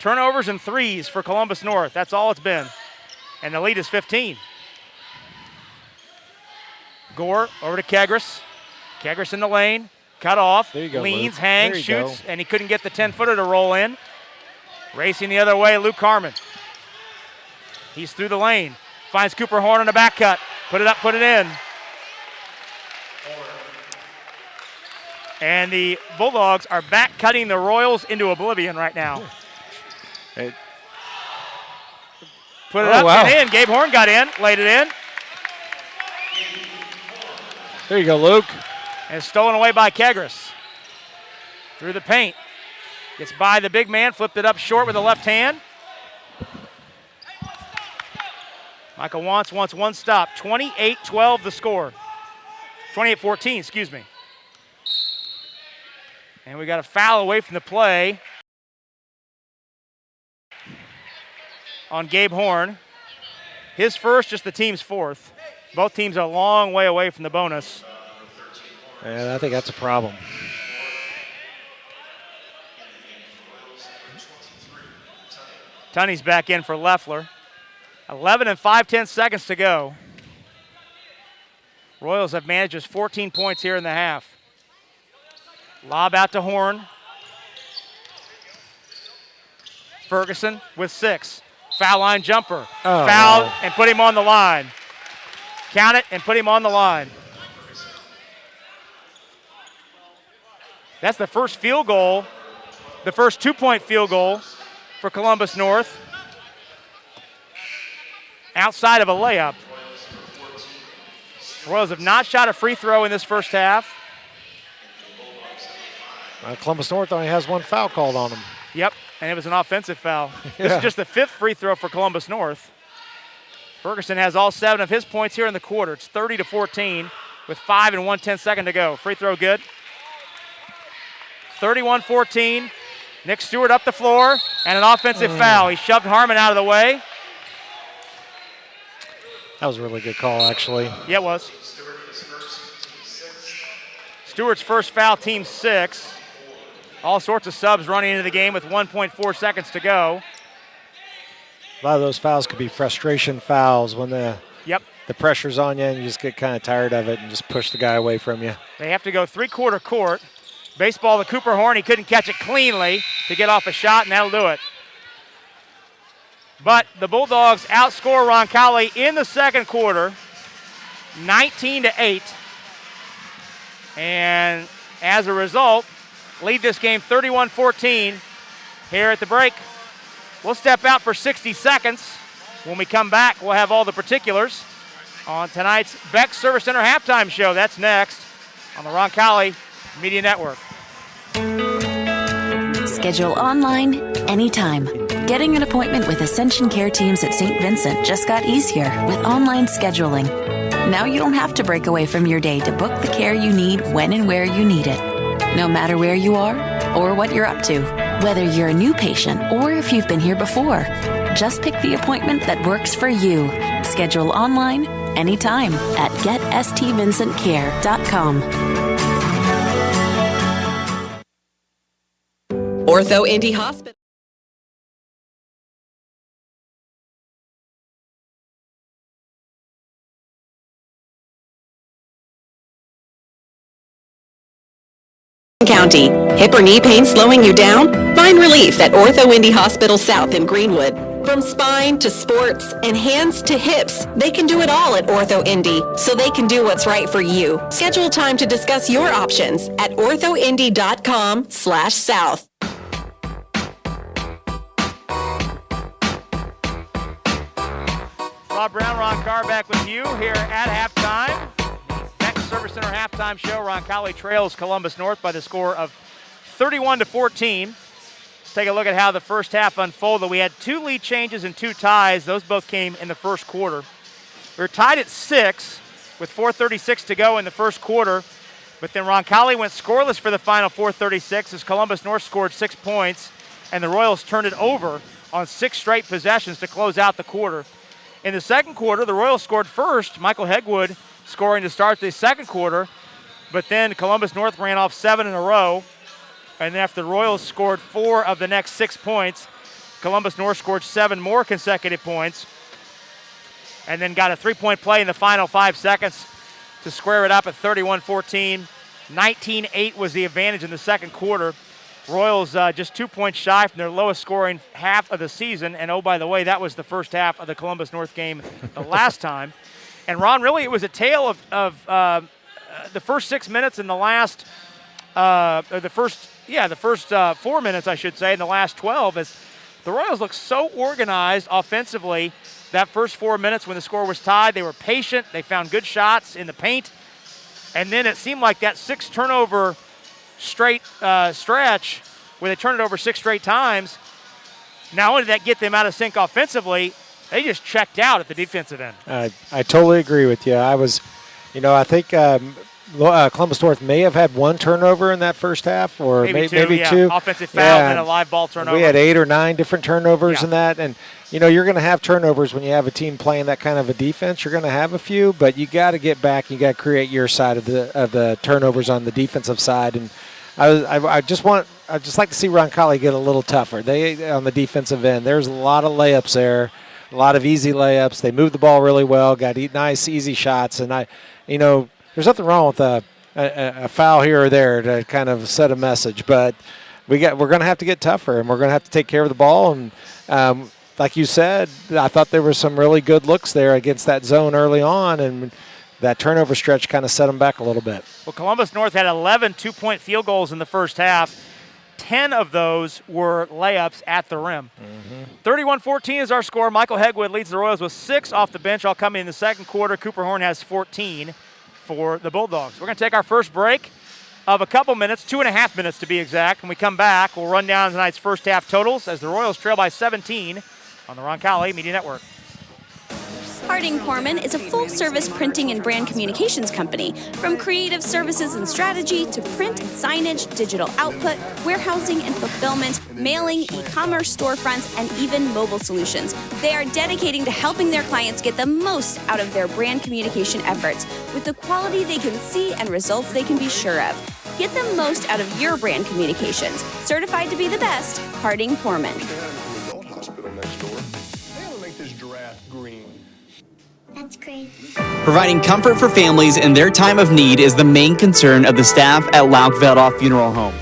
Turnovers and 3s for Columbus North. That's all it's been. And the lead is 15. Gore over to Kegris. Kegris in the lane. Cut off. There you go, leans, Luke. hangs, shoots, and he couldn't get the 10-footer to roll in. Racing the other way, Luke Harmon. He's through the lane. Finds Cooper Horn on the back cut. Put it up, put it in. And the Bulldogs are back cutting the Royals into oblivion right now. Put it up and in. Gabe Horn got in, laid it in. There you go, Luke. And it's stolen away by Kegris. Through the paint. Gets by the big man, flipped it up short with the left hand. Michael wants one stop. 28-12 the score. 28-14, excuse me. And we got a foul away from the play on Gabe Horn. His first, just the team's 4th. Both teams are a long way away from the bonus. And I think that's a problem. Tunney's back in for Leffler. 11 and 5/10 seconds to go. Royals have managed just 14 points here in the half. Lob out to Horn. Ferguson with 6. Foul line jumper. Foul and put him on the line. Count it and put him on the line. That's the first field goal, the first 2-point field goal for Columbus North. Outside of a layup. Royals have not shot a free throw in this first half. Columbus North only has 1 foul called on them. Yep, and it was an offensive foul. This is just the 5th free throw for Columbus North. Ferguson has all 7 of his points here in the quarter. It's 30-14 with 5 and 1/10 second to go. Free throw good. 31-14. Nick Stewart up the floor and an offensive foul. He shoved Harmon out of the way. That was a really good call, actually. Yeah, it was. Stewart's first foul, team 6. All sorts of subs running into the game with 1.4 seconds to go. A lot of those fouls could be frustration fouls when the pressure's on you and you just get kind of tired of it and just push the guy away from you. They have to go three-quarter court. Baseball to Cooper Horn. He couldn't catch it cleanly to get off a shot, and that'll do it. But the Bulldogs outscore Roncalli in the second quarter, 19-8. And as a result, lead this game 31-14 here at the break. We'll step out for 60 seconds. When we come back, we'll have all the particulars on tonight's Beck Service Center halftime show. That's next on the Roncalli Media Network. Schedule online, anytime. Getting an appointment with Ascension Care teams at St. Vincent just got easier with online scheduling. Now you don't have to break away from your day to book the care you need when and where you need it. No matter where you are or what you're up to, whether you're a new patient or if you've been here before, just pick the appointment that works for you. Schedule online, anytime at GetStVincentCare.com. Ortho Indy Hospital. County. Hip or knee pain slowing you down? Find relief at Ortho Indy Hospital South in Greenwood. From spine to sports and hands to hips, they can do it all at Ortho Indy, so they can do what's right for you. Schedule time to discuss your options at orthoindy.com/south. Rob Brown, Ron Carr back with you here at halftime. Beck Service Center halftime show. Roncalli trails Columbus North by the score of 31-14. Let's take a look at how the first half unfolded. We had 2 lead changes and 2 ties. Those both came in the first quarter. We were tied at 6 with 4:36 to go in the first quarter. But then Roncalli went scoreless for the final 4:36 as Columbus North scored 6 points, and the Royals turned it over on 6 straight possessions to close out the quarter. In the second quarter, the Royals scored first. Michael Hegwood scoring to start the second quarter, but then Columbus North ran off 7 in a row. And after the Royals scored 4 of the next 6 points, Columbus North scored 7 more consecutive points and then got a 3-point play in the final 5 seconds to square it up at 31-14. 19-8 was the advantage in the second quarter. Royals just 2 points shy from their lowest scoring half of the season. And, oh, by the way, that was the first half of the Columbus North game the last time. And, Ron, really it was a tale of the first 6 minutes and the last the first 4 minutes, I should say, in the last 12, as the Royals looked so organized offensively. That first 4 minutes when the score was tied, they were patient. They found good shots in the paint. And then it seemed like that 6 turnover straight stretch where they turned it over 6 straight times. Not only did that get them out of sync offensively, they just checked out at the defensive end. I totally agree with you. I think Columbus North may have had 1 turnover in that first half, or maybe two. Offensive foul and a live ball turnover. We had 8 or 9 different turnovers in that, and you're going to have turnovers when you have a team playing that kind of a defense. You're going to have a few, but you got to get back. You got to create your side of the turnovers on the defensive side, and I just like to see Roncalli get a little tougher. They on the defensive end. There's a lot of layups there, a lot of easy layups. They move the ball really well. Got nice easy shots, and there's nothing wrong with a foul here or there to kind of set a message, but we're going to have to get tougher, and we're going to have to take care of the ball. And like you said, I thought there were some really good looks there against that zone early on, and that turnover stretch kind of set them back a little bit. Well, Columbus North had 11 two-point field goals in the first half. 10 of those were layups at the rim. 31-14 is our score. Michael Hegwood leads the Royals with 6 off the bench, all coming in the second quarter. Cooper Horn has 14 for the Bulldogs. We're going to take our first break of a couple minutes, 2.5 minutes to be exact. When we come back, we'll run down tonight's first half totals as the Royals trail by 17 on the Roncalli Media Network. Harding Corman is a full-service printing and brand communications company. From creative services and strategy to print, signage, digital output, warehousing and fulfillment, mailing, e-commerce storefronts, and even mobile solutions. They are dedicating to helping their clients get the most out of their brand communication efforts with the quality they can see and results they can be sure of. Get the most out of your brand communications. Certified to be the best, Harding Corman. That's crazy. Providing comfort for families in their time of need is the main concern of the staff at Lauk Veldoff Funeral Home.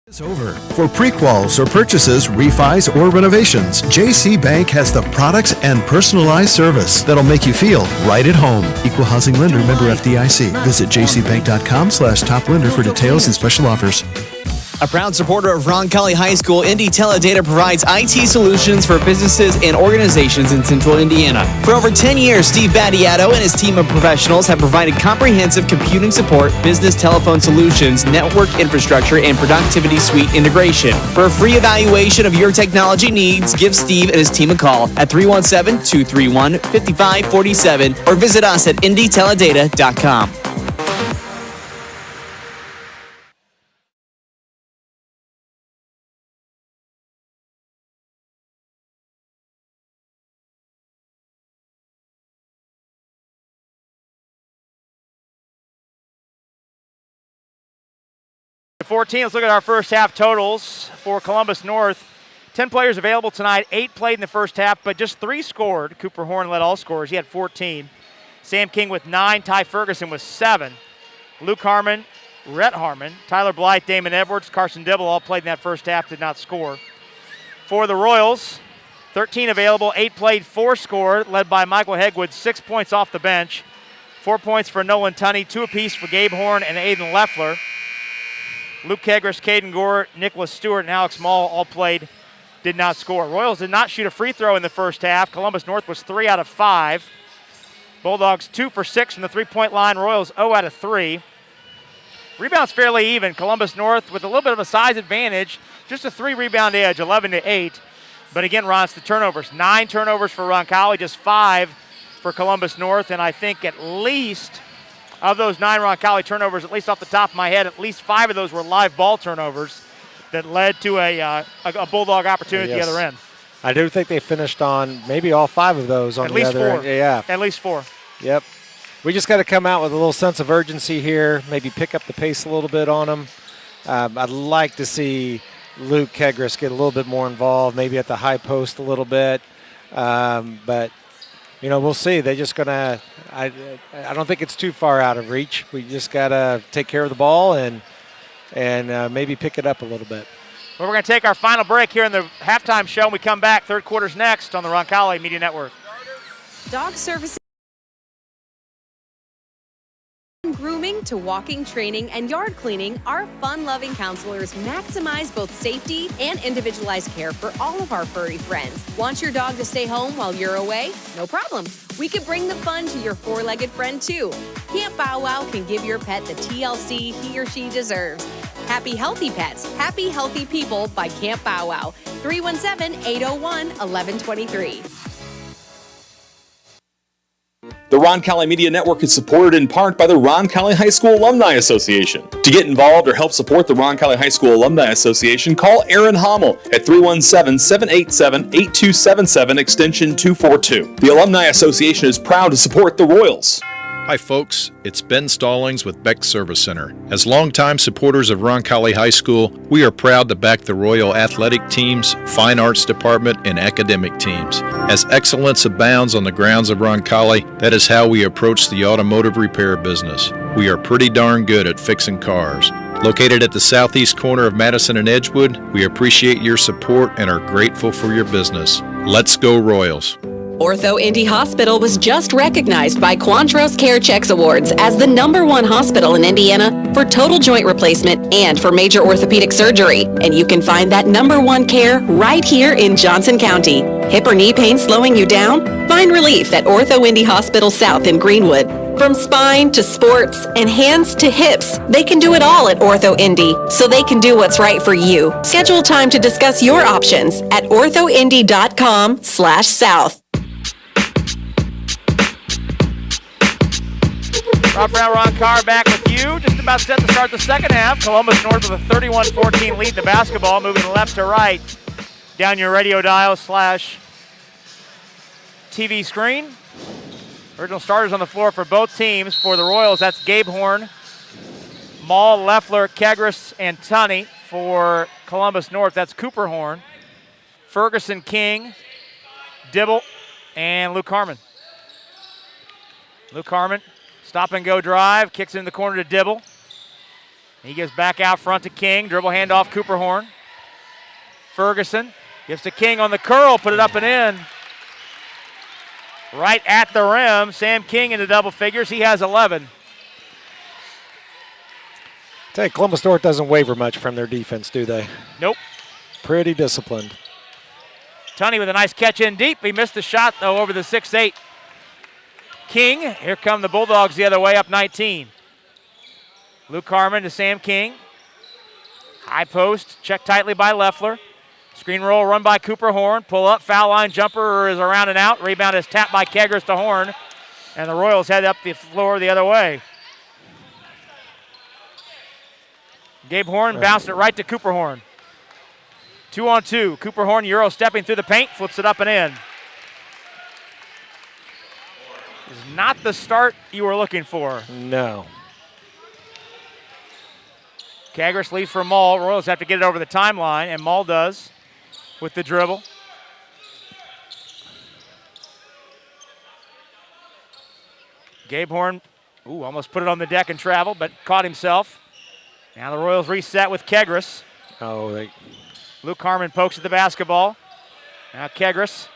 It's over. For pre-quals or purchases, refis, or renovations, JC Bank has the products and personalized service that'll make you feel right at home. Equal housing lender, member FDIC. Visit jcbank.com/top lender for details and special offers. A proud supporter of Roncalli High School, Indy Teledata provides IT solutions for businesses and organizations in central Indiana. For over 10 years, Steve Battiato and his team of professionals have provided comprehensive computing support, business telephone solutions, network infrastructure, and productivity suite integration. For a free evaluation of your technology needs, give Steve and his team a call at 317-231-5547 or visit us at indyteledata.com. Let's look at our first half totals for Columbus North. 10 players available tonight. 8 played in the first half, but just 3 scored. Cooper Horn led all scorers. He had 14. Sam King with 9. Ty Ferguson with 7. Luke Harmon, Rhett Harmon, Tyler Blythe, Damon Edwards, Carson Dibble all played in that first half, did not score. For the Royals, 13 available. 8 played, 4 scored, led by Michael Hegwood, 6 points off the bench. 4 points for Nolan Tunney, 2 apiece for Gabe Horn and Aiden Leffler. Luke Kegris, Caden Gore, Nicholas Stewart, and Alex Mall all played, did not score. Royals did not shoot a free throw in the first half. Columbus North was 3 out of 5. Bulldogs 2 for 6 from the three-point line. Royals 0 out of 3. Rebounds fairly even. Columbus North with a little bit of a size advantage, just a 3-rebound edge, 11-8. But again, Ron, it's the turnovers. 9 turnovers for Roncalli, just 5 for Columbus North, and I think at least of those 9 Roncalli turnovers, at least off the top of my head, at least 5 of those were live ball turnovers that led to a Bulldog opportunity at the other end. I do think they finished on maybe all 5 of those on the other end. Yeah. At least 4. Yep. We just got to come out with a little sense of urgency here, maybe pick up the pace a little bit on them. I'd like to see Luke Kegris get a little bit more involved, maybe at the high post a little bit. But you know, we'll see. They're just going to I don't think it's too far out of reach. We just got to take care of the ball and maybe pick it up a little bit. Well, we're going to take our final break here in the halftime show. When we come back, third quarter's next on the Roncalli Media Network. Dog servicing, grooming to walking, training, and yard cleaning, our fun-loving counselors maximize both safety and individualized care for all of our furry friends. Want your dog to stay home while you're away? No problem. We can bring the fun to your 4-legged friend too. Camp Bow Wow can give your pet the TLC he or she deserves. Happy Healthy Pets, Happy Healthy People by Camp Bow Wow. 317-801-1123. The Roncalli Media Network is supported in part by the Roncalli High School Alumni Association. To get involved or help support the Roncalli High School Alumni Association, call Aaron Hommel at 317-787-8277, extension 242. The Alumni Association is proud to support the Royals. Hi folks, it's Ben Stallings with Beck Service Center. As longtime supporters of Roncalli High School, we are proud to back the Royal athletic teams, fine arts department, and academic teams. As excellence abounds on the grounds of Roncalli, that is how we approach the automotive repair business. we are pretty darn good at fixing cars. Located at the southeast corner of Madison and Edgewood, we appreciate your support and are grateful for your business. Let's go Royals. Ortho Indy Hospital was just recognized by Quantros Care Checks Awards as the #1 hospital in Indiana for total joint replacement and for major orthopedic surgery. And you can find that #1 care right here in Johnson County. Hip or knee pain slowing you down? Find relief at Ortho Indy Hospital South in Greenwood. From spine to sports and hands to hips, they can do it all at Ortho Indy, so they can do what's right for you. Schedule time to discuss your options at orthoindy.com/south. Rob Brown, Ron Carr back with you. Just about set to start the second half. Columbus North with a 31-14 lead in the basketball, moving left to right. Down your radio dial /TV screen. Original starters on the floor for both teams. For the Royals, that's Gabe Horn, Maul, Leffler, Kegris, and Tunney. For Columbus North, that's Cooper Horn, Ferguson, King, Dibble, and Luke Harmon. Luke Harmon, stop and go drive, kicks in the corner to Dibble. He gives back out front to King, dribble handoff Cooper Horn. Ferguson gives to King on the curl, put it up and in. Right at the rim, Sam King into double figures. He has 11. Tell you, Columbus North doesn't waver much from their defense, do they? Nope. Pretty disciplined. Tunney with a nice catch in deep. He missed the shot, though, over the 6'8". King, here come the Bulldogs the other way, up 19. Luke Harmon to Sam King. High post, checked tightly by Leffler. Screen roll run by Cooper Horn. Pull up, foul line jumper is around and out. Rebound is tapped by Kegris to Horn. And the Royals head up the floor the other way. Gabe Horn bounced it right to Cooper Horn. 2-on-2. Cooper Horn, Euro stepping through the paint, flips it up and in. Is not the start you were looking for. No. Kagris leaves for Maul. Royals have to get it over the timeline, and Maul does with the dribble. Gabe Horn, almost put it on the deck and traveled, but caught himself. Now the Royals reset with Kegris. Luke Harmon pokes at the basketball. Now Kegris.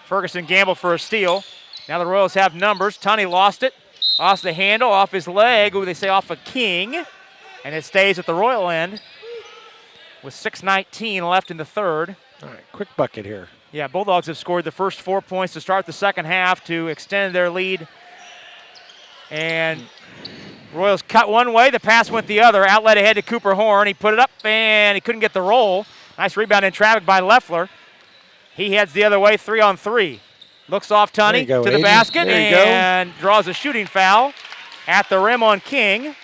Ferguson gambled for a steal. Now the Royals have numbers. Tunney lost it. Lost the handle off his leg. They say off of King. And it stays at the Royal end with 6:19 left in the third. All right, quick bucket here. Yeah, Bulldogs have scored the first 4 points to start the second half to extend their lead. And Royals cut one way, the pass went the other. Outlet ahead to Cooper Horn. He put it up and he couldn't get the roll. Nice rebound in traffic by Leffler. He heads the other way, 3-on-3. Looks off Tunney to the basket and draws a shooting foul at the rim on King.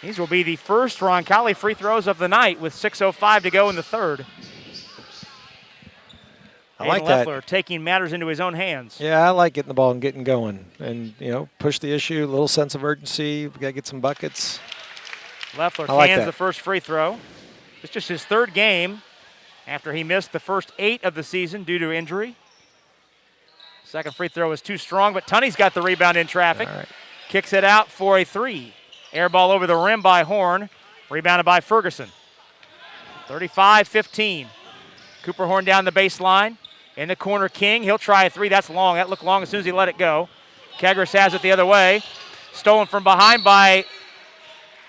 These will be the first Roncalli free throws of the night with 6:05 to go in the third. I like Leffler that. taking matters into his own hands. Yeah, I like getting the ball and getting going. And, push the issue, a little sense of urgency. We got to get some buckets. Leffler like cans that. the first free throw. It's just his third game after he missed the first 8 of the season due to injury. Second free throw was too strong, but Tunney's got the rebound in traffic. All right. Kicks it out for a 3. Air ball over the rim by Horn. Rebounded by Ferguson. 35-15. Cooper Horn down the baseline. In the corner, King. He'll try a 3. That's long. That looked long as soon as he let it go. Kegris has it the other way. Stolen from behind by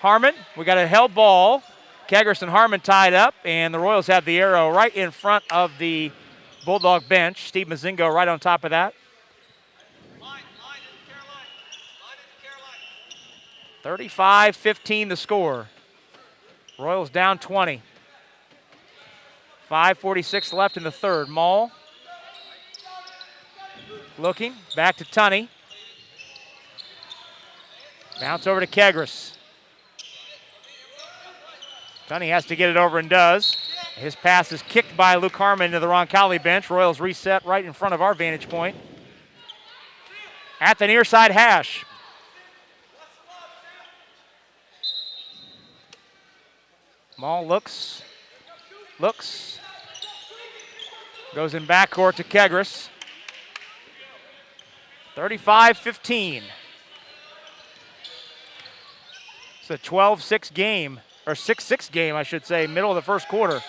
Harmon. We got a held ball. Kegris and Harmon tied up, and the Royals have the arrow right in front of the Bulldog bench. Steve Mazingo right on top of that. 35-15 the score. Royals down 20. 5:46 left in the third. Maul looking, back to Tunney. Bounce over to Kegris. Tunney has to get it over and does. His pass is kicked by Luke Harmon to the Roncalli bench. Royals reset right in front of our vantage point. At the near side hash. Maul looks, goes in backcourt to Kegris. 35-15. It's a 12-6 game, or 6-6 game, I should say, middle of the first quarter.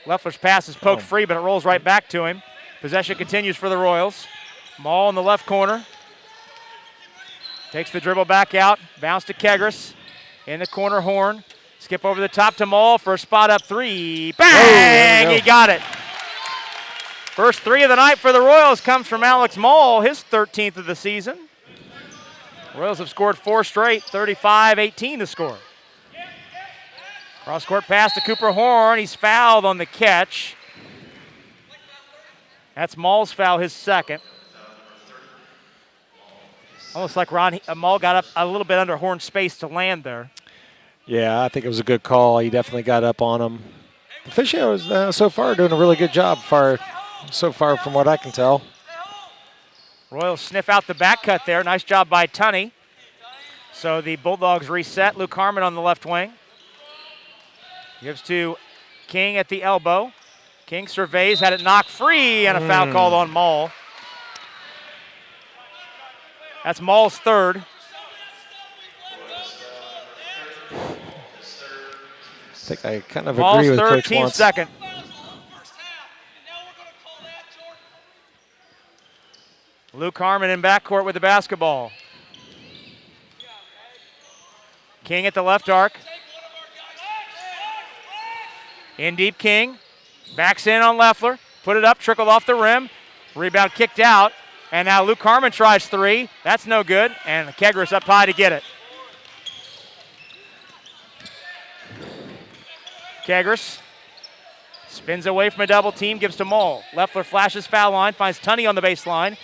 Leffler's pass is poked free, but it rolls right back to him. Possession continues for the Royals. Maul in the left corner. Takes the dribble back out. Bounce to Kegris. In the corner, Horn. Skip over the top to Maul for a spot up three. Bang! He got it. First three of the night for the Royals comes from Alex Maul, his 13th of the season. Royals have scored 4 straight, 35-18 the score. Cross-court pass to Cooper Horn. He's fouled on the catch. That's Maul's foul, his second. Almost like Maul got up a little bit under Horn's space to land there. Yeah, I think it was a good call. He definitely got up on him. The official is so far doing a really good job so far from what I can tell. Royals sniff out the back cut there. Nice job by Tunney. So the Bulldogs reset. Luke Harmon on the left wing. Gives to King at the elbow. King surveys, had it knocked free, and a foul called on Maul. That's Maul's third. I think I kind of Maul's agree with third, Coach team's Wantz. second. Luke Harmon in backcourt with the basketball. King at the left arc. In deep, King. Backs in on Leffler. Put it up, trickled off the rim. Rebound kicked out. And now Luke Harmon tries three. That's no good. And Kegris up high to get it. Kegris spins away from a double team, gives to Maul. Leffler flashes foul line, finds Tunney on the baseline.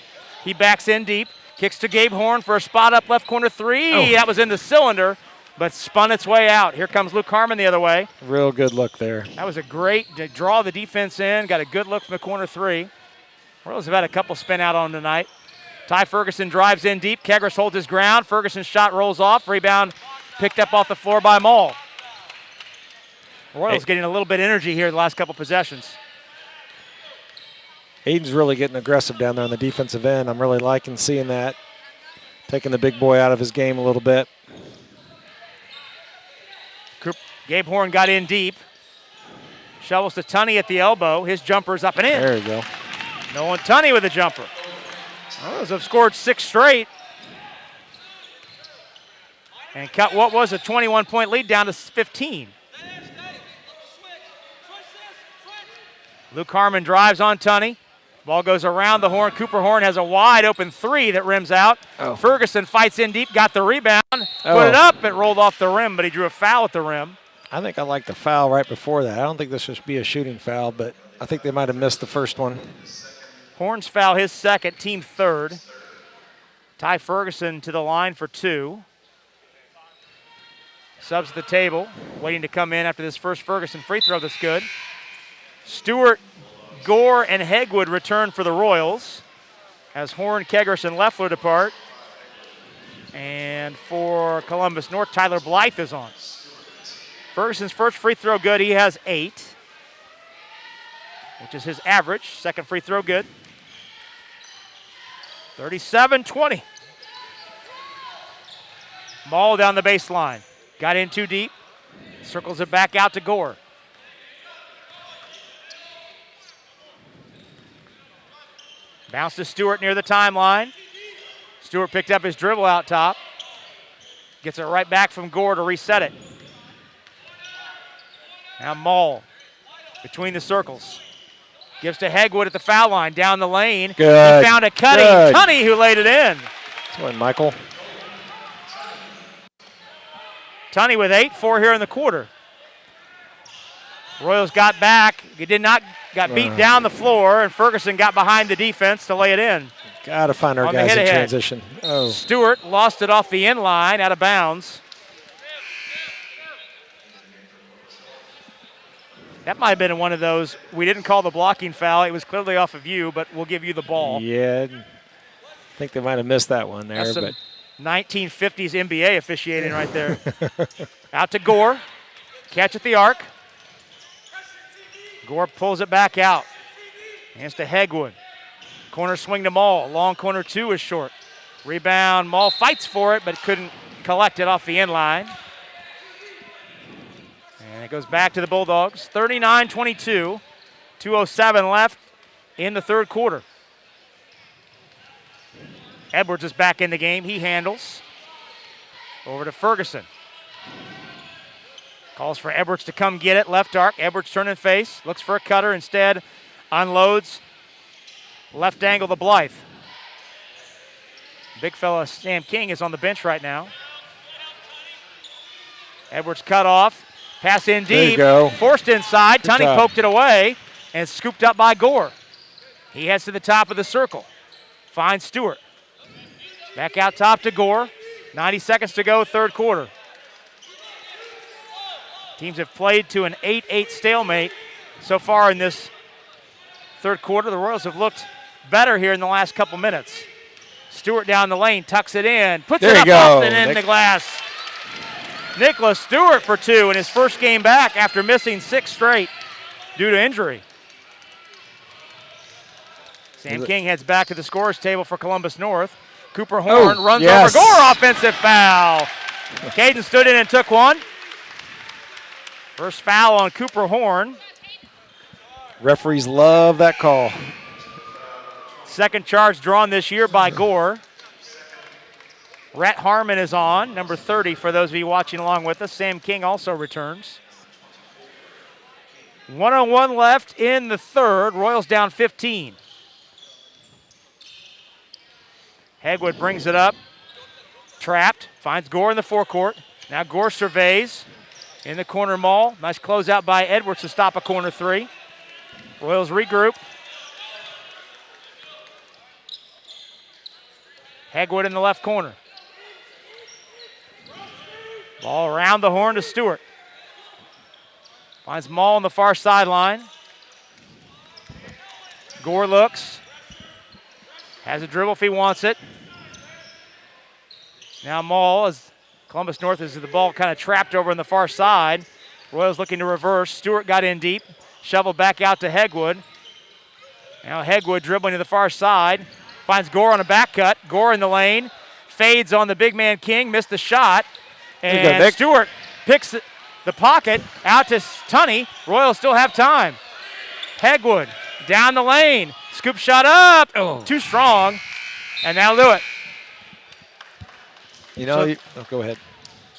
He backs in deep, kicks to Gabe Horn for a spot up left corner three. That was in the cylinder, but spun its way out. Here comes Luke Harmon the other way. Real good look there. That was a great draw the defense in. Got a good look from the corner three. Royals have had a couple spin out on tonight. Ty Ferguson drives in deep. Kegris holds his ground. Ferguson's shot rolls off. Rebound picked up off the floor by Maul. Royals getting a little bit of energy here the last couple possessions. Aiden's really getting aggressive down there on the defensive end. I'm really liking seeing that. Taking the big boy out of his game a little bit. Gabe Horn got in deep. Shovels to Tunney at the elbow. His jumper's up and in. There you go. Nolan Tunney with a jumper. Royals have scored 6 straight. And cut what was a 21-point lead down to 15. Luke Harmon drives on Tunney. Ball goes around the horn. Cooper Horn has a wide open three that rims out. Ferguson fights in deep, got the rebound, put it up, it rolled off the rim, but he drew a foul at the rim. I think I like the foul right before that. I don't think this should be a shooting foul, but I think they might have missed the first one. Horn's foul, his second, team third. Ty Ferguson to the line for 2. Subs at the table, waiting to come in after this first Ferguson free throw that's good. Stewart, Gore, and Hegwood return for the Royals as Horn, Kegris, and Leffler depart. And for Columbus North, Tyler Blythe is on. Ferguson's first free throw good. He has 8, which is his average. Second free throw good. 37-20. Maul down the baseline. Got in too deep. Circles it back out to Gore. Bounce to Stewart near the timeline. Stewart picked up his dribble out top. Gets it right back from Gore to reset it. Now Maul between the circles. Gives to Hegwood at the foul line down the lane. Good. He found a cutting Tunney who laid it in. That's one, Michael. Tunney with 8, 4 here in the quarter. Royals got back. He got beat down the floor, and Ferguson got behind the defense to lay it in. Got to find our guys in transition. Stewart lost it off the end line, out of bounds. That might have been one of those, we didn't call the blocking foul. It was clearly off of you, but we'll give you the ball. Yeah, I think they might have missed that one there. That's some but 1950s NBA officiating right there. Out to Gore. Catch at the arc. Gore pulls it back out. Hands to Hegwood. Corner swing to Maul. Long corner 2 is short. Rebound. Maul fights for it, but couldn't collected off the end line. And it goes back to the Bulldogs. 39-22. 2:07 left in the third quarter. Edwards is back in the game. He handles. Over to Ferguson. Calls for Edwards to come get it. Left arc. Edwards turning face. Looks for a cutter. Instead, unloads. Left angle to Blythe. Big fella Sam King is on the bench right now. Edwards cut off. Pass in deep. There you go. Forced inside. Good Tunney job. poked it away and scooped up by Gore. He heads to the top of the circle. Finds Stewart. Back out top to Gore. 90 seconds to go, third quarter. Teams have played to an 8-8 stalemate so far in this third quarter. The Royals have looked better here in the last couple minutes. Stewart down the lane, tucks it in, puts it up off and in the glass. Nicholas Stewart for two in his first game back after missing 6 straight due to injury. Sam King heads back to the scorer's table for Columbus North. Cooper Horn runs over Gore, offensive foul. Caden stood in and took one. First foul on Cooper Horn. Referees love that call. Second charge drawn this year by Gore. Rhett Harmon is on, number 30 for those of you watching along with us. Sam King also returns. 1:01 left in the third. Royals down 15. Hegwood brings it up. Trapped. Finds Gore in the forecourt. Now Gore surveys. In the corner maul. Nice closeout by Edwards to stop a corner three. Royals regroup. Hegwood in the left corner. Ball around the horn to Stewart. Finds Maul on the far sideline. Gore looks. Has a dribble if he wants it. Now Maul, as Columbus North is the ball kind of trapped over on the far side. Royals looking to reverse. Stewart got in deep. Shoveled back out to Hegwood. Now Hegwood dribbling to the far side. Finds Gore on a back cut. Gore in the lane. Fades on the big man King. Missed the shot. And Stewart picks the pocket out to Tunney. Royals still have time. Hegwood down the lane. Scoop shot up. Oh, too strong. And that'll do it. You know, go ahead.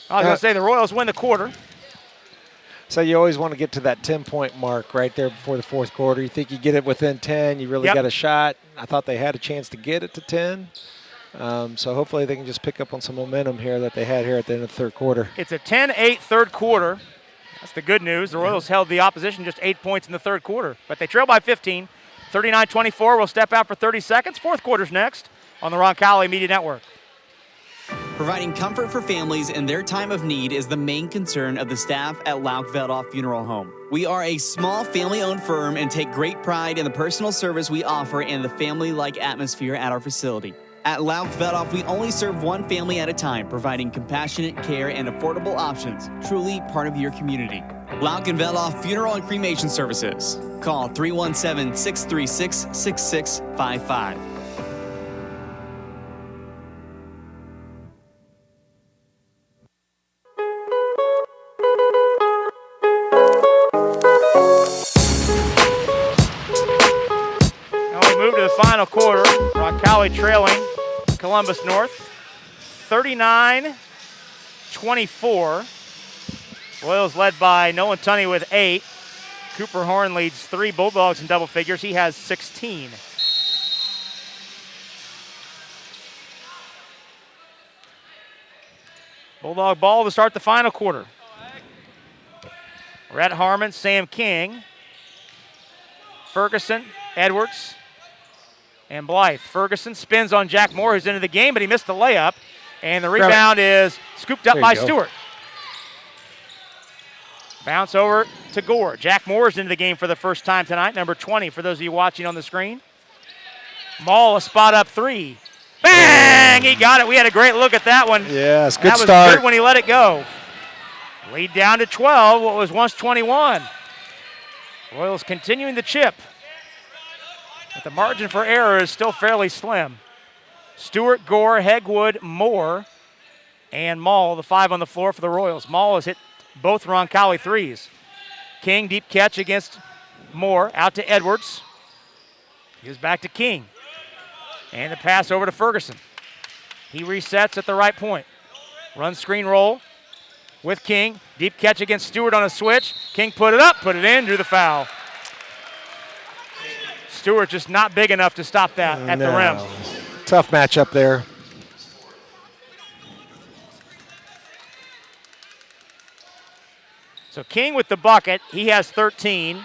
I was going to say the Royals win the quarter. So you always want to get to that 10-point mark right there before the fourth quarter. You think you get it within 10, you really got a shot. I thought they had a chance to get it to 10. So hopefully they can just pick up on some momentum here that they had here at the end of the third quarter. It's a 10-8 third quarter. That's the good news. The Royals held the opposition just 8 points in the third quarter, but they trail by 15. 39-24. We'll step out for 30 seconds. Fourth quarter's next on the Roncalli Media Network. Providing comfort for families in their time of need is the main concern of the staff at Lauk Veldhoff Funeral Home. We are a small family-owned firm and take great pride in the personal service we offer and the family-like atmosphere at our facility. At Lauk Veldhoff, we only serve one family at a time, providing compassionate care and affordable options, truly part of your community. Lauk and Veldhoff Funeral and Cremation Services. Call 317-636-6655. Final quarter, Roncalli trailing Columbus North, 39-24. Royals led by Nolan Tunney with 8. Cooper Horn leads 3 Bulldogs in double figures. He has 16. Bulldog ball to start the final quarter. Rhett Harmon, Sam King, Ferguson, Edwards, and Blythe. Ferguson spins on Jack Moore, who's into the game, but he missed the layup. And the rebound is scooped up by Stewart. Bounce over to Gore. Jack Moore's into the game for the first time tonight, number 20 for those of you watching on the screen. Maul, a spot up 3. Bang! He got it. We had a great look at that one. Yes, good start. That was good when he let it go. Lead down to 12, what was once 21. Royals continuing the chip. But the margin for error is still fairly slim. Stewart, Gore, Hegwood, Moore, and Maul, the 5 on the floor for the Royals. Maul has hit both Roncalli threes. King, deep catch against Moore, out to Edwards. Gives back to King. And the pass over to Ferguson. He resets at the right point. Run screen roll with King. Deep catch against Stewart on a switch. King put it up, put it in, drew the foul. Stewart just not big enough to stop that at the rim. Tough matchup there. So King with the bucket. He has 13.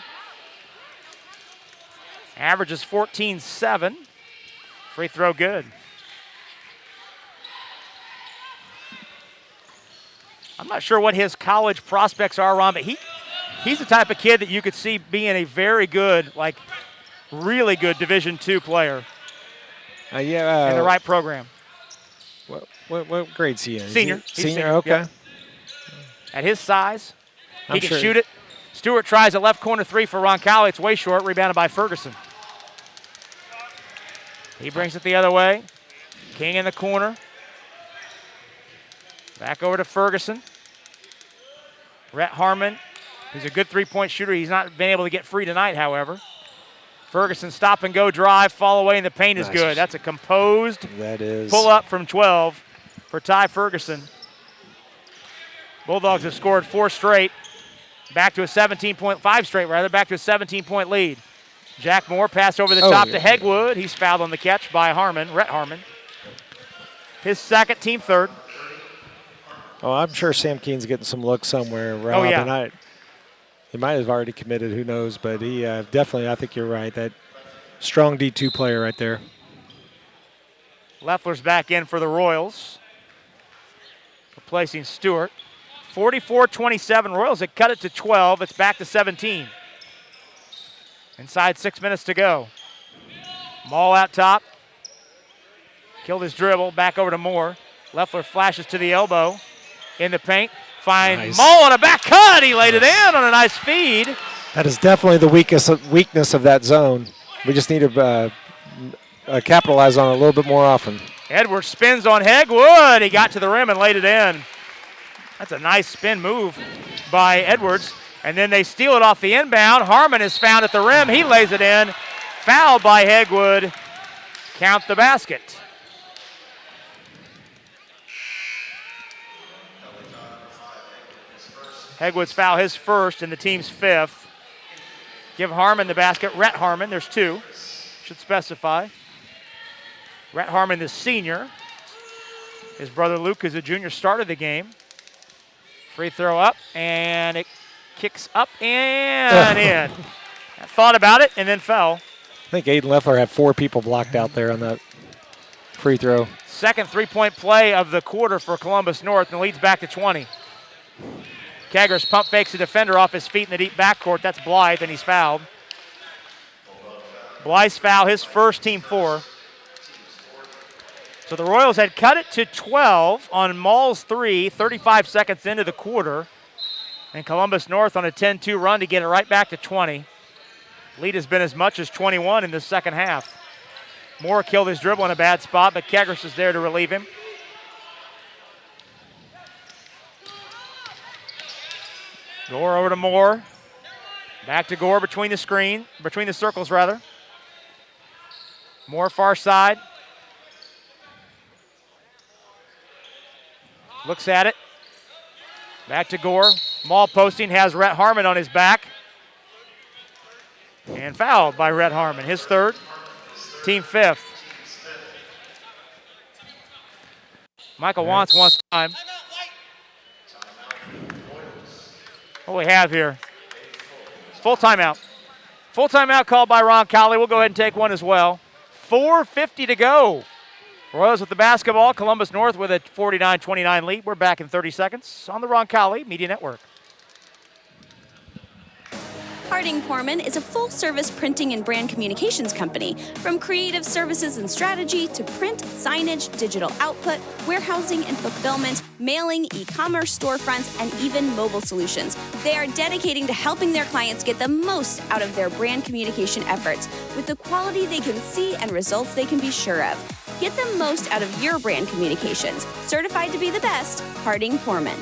Averages 14-7. Free throw good. I'm not sure what his college prospects are, Ron, but he's the type of kid that you could see being a very good, like really good Division II player in the right program. What grade's he in? Senior. He's senior, okay. Yep. At his size, he can shoot it. Stewart tries a left corner three for Roncalli. It's way short, rebounded by Ferguson. He brings it the other way. King in the corner. Back over to Ferguson. Rhett Harmon, who's a good three-point shooter. He's not been able to get free tonight, however. Ferguson stop and go drive, fall away in the paint is good. That's a composed pull up from 12 for Ty Ferguson. Bulldogs have scored 4 straight. Back to a 5 straight rather, back to a 17-point lead. Jack Moore pass over the top to Hegwood. He's fouled on the catch by Rhett Harmon. His second, team third. Oh, I'm sure Sam Keen's getting some looks somewhere, Rob. And he might have already committed, who knows, but he definitely, I think you're right, that strong D2 player right there. Leffler's back in for the Royals, replacing Stewart. 44-27, Royals had cut it to 12. It's back to 17. Inside 6 minutes to go. Maul out top. Killed his dribble, back over to Moore. Leffler flashes to the elbow. In the paint, finds Maul on a back cut. He laid it in on a nice feed. That is definitely the weakness of that zone. We just need to capitalize on it a little bit more often. Edwards spins on Hegwood. He got to the rim and laid it in. That's a nice spin move by Edwards. And then they steal it off the inbound. Harmon is found at the rim. He lays it in. Fouled by Hegwood. Count the basket. Hegwood's foul, his first and the team's 5th. Give Harmon the basket. Rhett Harmon, there's 2. Should specify. Rhett Harmon, the senior. His brother Luke is a junior, started the game. Free throw up, and it kicks up and in. Thought about it and then fell. I think Aiden Leffler had 4 people blocked out there on that free throw. Second three-point play of the quarter for Columbus North, and leads back to 20. Kagers pump fakes a defender off his feet in the deep backcourt. That's Blythe, and he's fouled. Blythe's foul, his first, team 4. So the Royals had cut it to 12 on Maul's 3, 35 seconds into the quarter. And Columbus North on a 10-2 run to get it right back to 20. Lead has been as much as 21 in the second half. Moore killed his dribble in a bad spot, but Kagers is there to relieve him. Gore over to Moore. Back to Gore between the circles rather. Moore far side. Looks at it. Back to Gore. Maul posting, has Rhett Harmon on his back. And fouled by Rhett Harmon, his 3rd, team 5th. Michael wants time. What do we have here? Full timeout. Full timeout called by Roncalli. We'll go ahead and take one as well. 4:50 to go. Royals with the basketball. Columbus North with a 49-29 lead. We're back in 30 seconds on the Roncalli Media Network. Harding Porman is a full-service printing and brand communications company. From creative services and strategy to print, signage, digital output, warehousing and fulfillment, mailing, e-commerce storefronts, and even mobile solutions. They are dedicating to helping their clients get the most out of their brand communication efforts with the quality they can see and results they can be sure of. Get the most out of your brand communications. Certified to be the best, Harding Foreman.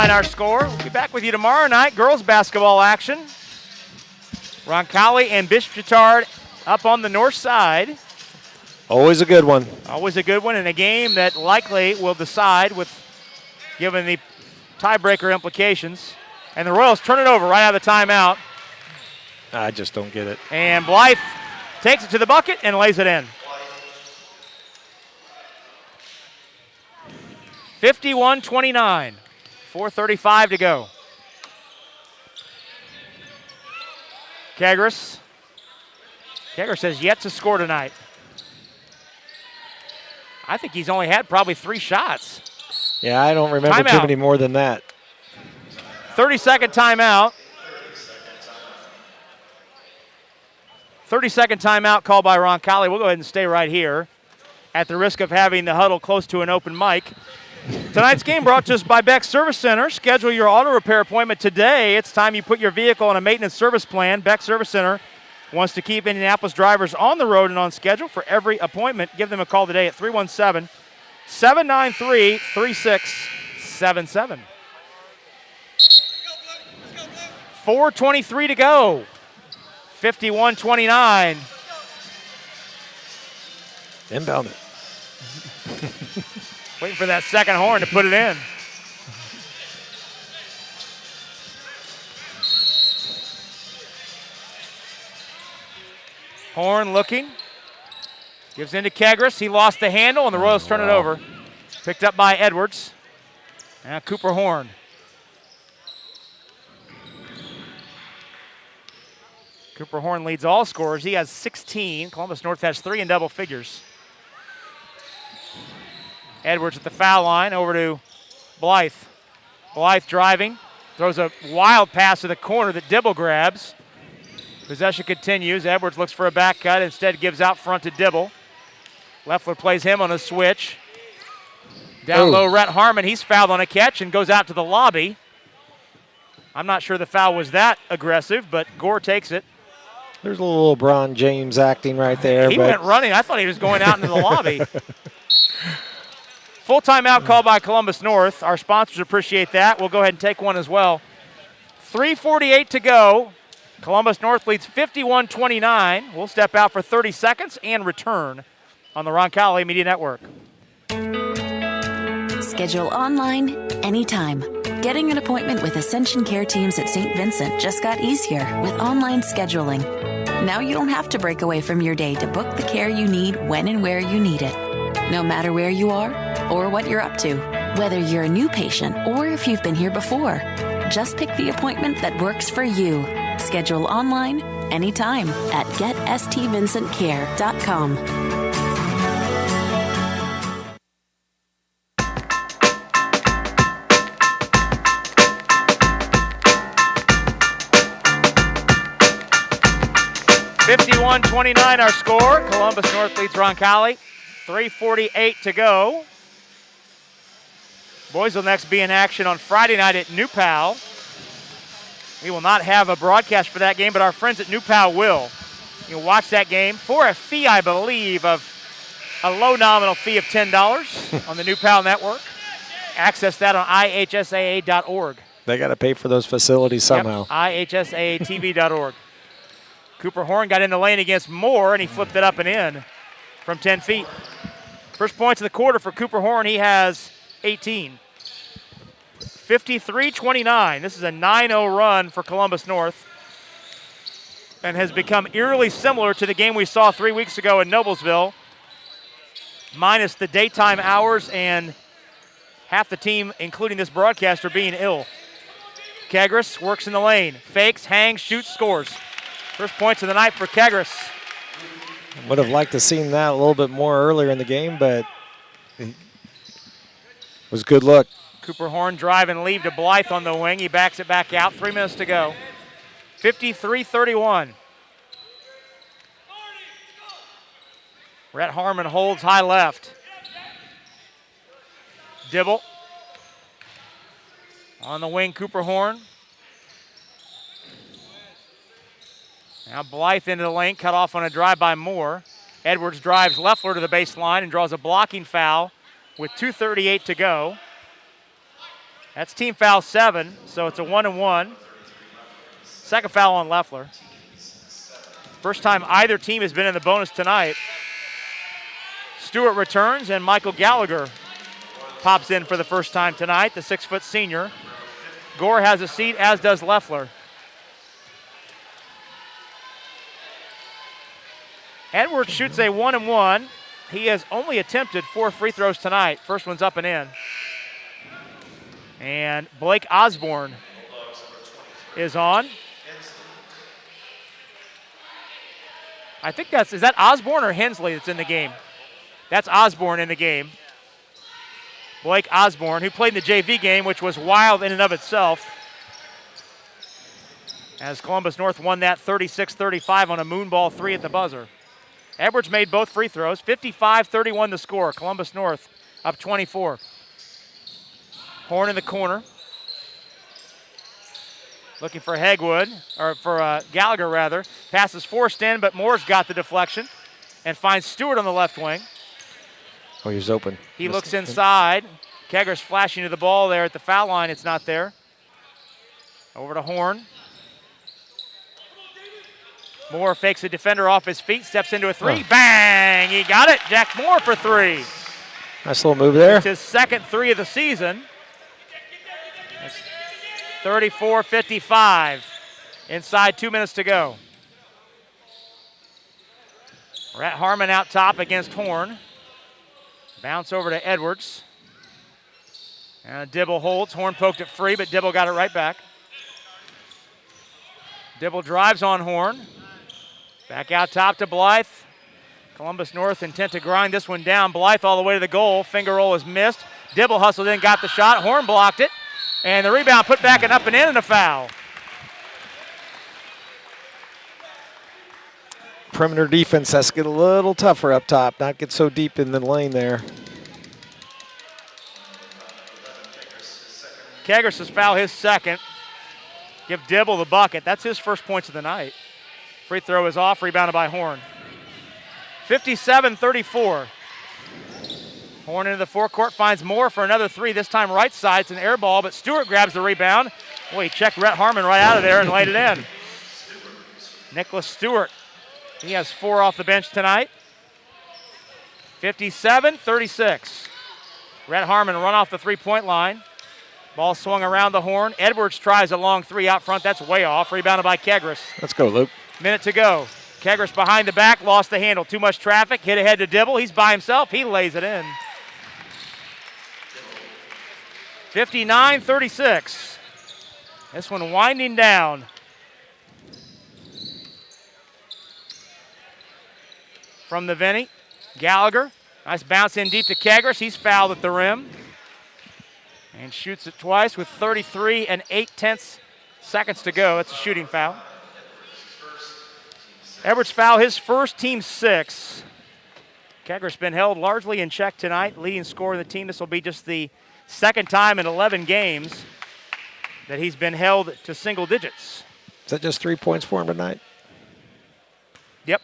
Our score. We'll be back with you tomorrow night. Girls basketball action. Roncalli and Bishop Chatard up on the north side. Always a good one. Always a good one, and a game that likely will decide with given the tiebreaker implications. And the Royals turn it over right out of the timeout. I just don't get it. And Blythe takes it to the bucket and lays it in. 51-29. 4:35 to go. Kagras has yet to score tonight. I think he's only had probably 3 shots. Yeah, I don't remember too many more than that. 30-second timeout. 30-second timeout called by Roncalli. We'll go ahead and stay right here at the risk of having the huddle close to an open mic. Tonight's game brought to us by Beck Service Center. Schedule your auto repair appointment today. It's time you put your vehicle on a maintenance service plan. Beck Service Center wants to keep Indianapolis drivers on the road and on schedule for every appointment. Give them a call today at 317-793-3677. 4:23 to go. 51-29. Inbound it. Waiting for that second horn to put it in. Horn looking. Gives in to Kagras. He lost the handle, and the Royals turn it over. Picked up by Edwards. Now Cooper Horn. Cooper Horn leads all scorers. He has 16. Columbus North has 3 in double figures. Edwards at the foul line, over to Blythe. Blythe driving, throws a wild pass to the corner that Dibble grabs. Possession continues. Edwards looks for a back cut, instead gives out front to Dibble. Leffler plays him on a switch. Down low, Rhett Harmon, he's fouled on a catch and goes out to the lobby. I'm not sure the foul was that aggressive, but Gore takes it. There's a little LeBron James acting right there. He went running. I thought he was going out into the lobby. Full timeout called by Columbus North. Our sponsors appreciate that. We'll go ahead and take one as well. 3:48 to go. Columbus North leads 51-29. We'll step out for 30 seconds and return on the Roncalli Media Network. Schedule online anytime. Getting an appointment with Ascension Care teams at St. Vincent just got easier with online scheduling. Now you don't have to break away from your day to book the care you need when and where you need it. No matter where you are or what you're up to, whether you're a new patient or if you've been here before, just pick the appointment that works for you. Schedule online anytime at getstvvincentcare.com. (51-29) our score. Columbus North leads Roncalli. 3:48 to go. Boys will next be in action on Friday night at New Pal. We will not have a broadcast for that game, but our friends at New Pal will. You'll watch that game for a fee, I believe, of a low nominal fee of $10 on the New Pal network. Access that on ihsaa.org. They got to pay for those facilities somehow. Yep, ihsaatv.org. Cooper Horn got in the lane against Moore, and he flipped it up and in from 10 feet. First points of the quarter for Cooper Horn. He has 18. 53-29. This is a 9-0 run for Columbus North and has become eerily similar to the game we saw 3 weeks ago in Noblesville, minus the daytime hours and half the team, including this broadcaster, being ill. Kagras works in the lane. Fakes, hangs, shoots, scores. First points of the night for Kagras. Would have liked to seen that a little bit more earlier in the game, but it was a good look. Cooper Horn drive and leave to Blythe on the wing. He backs it back out. 3 minutes to go. 53-31. Rhett Harmon holds high left. Dibble. On the wing, Cooper Horn. Now Blythe into the lane, cut off on a drive by Moore. Edwards drives Leffler to the baseline and draws a blocking foul with 2:38 to go. That's team foul 7, so it's a 1-and-1. Second foul on Leffler. First time either team has been in the bonus tonight. Stewart returns, and Michael Gallagher pops in for the first time tonight, the 6-foot senior. Gore has a seat, as does Leffler. Edwards shoots a 1-and-1. He has only attempted 4 free throws tonight. First one's up and in. And Blake Osborne is on. I think is that Osborne or Hensley that's in the game? That's Osborne in the game. Blake Osborne, who played in the JV game, which was wild in and of itself, as Columbus North won that 36-35 on a moonball 3 at the buzzer. Edwards made both free throws. 55-31 the score. Columbus North up 24. Horn in the corner. Looking for Hegwood, or for Gallagher rather. Passes forced in, but Moore's got the deflection and finds Stewart on the left wing. Oh, he was open. He looks inside. Kegger's flashing to the ball there at the foul line. It's not there. Over to Horn. Moore fakes a defender off his feet, steps into a 3. Oh. Bang! He got it. Jack Moore for 3. Nice little move there. It's his second 3 of the season. It's 34-55. Inside 2 minutes to go. Rhett Harmon out top against Horn. Bounce over to Edwards. And Dibble holds. Horn poked it free, but Dibble got it right back. Dibble drives on Horn. Back out top to Blythe. Columbus North intent to grind this one down. Blythe all the way to the goal. Finger roll is missed. Dibble hustled in, got the shot. Horn blocked it. And the rebound put back and up and in, and a foul. Perimeter defense has to get a little tougher up top, not get so deep in the lane there. Kegers has fouled his second. Give Dibble the bucket. That's his first points of the night. Free throw is off, rebounded by Horn. 57-34. Horn into the forecourt, finds Moore for another 3, this time right side. It's an air ball, but Stewart grabs the rebound. Boy, he checked Rhett Harmon right out of there and laid it in. Nicholas Stewart, he has 4 off the bench tonight. 57-36. Rhett Harmon run off the 3-point line. Ball swung around the Horn. Edwards tries a long 3 out front. That's way off. Rebounded by Kegris. Let's go, Luke. Minute to go. Kegris behind the back, lost the handle. Too much traffic. Hit ahead to Dibble. He's by himself. He lays it in. 59-36. This one winding down. From the Vinny. Gallagher. Nice bounce in deep to Kegris. He's fouled at the rim. And shoots it twice with 33 and 8/10 seconds to go. That's a shooting foul. Edwards foul, his first, team 6. Kegger's been held largely in check tonight, leading scorer of the team. This will be just the second time in 11 games that he's been held to single digits. Is that just 3 points for him tonight? Yep.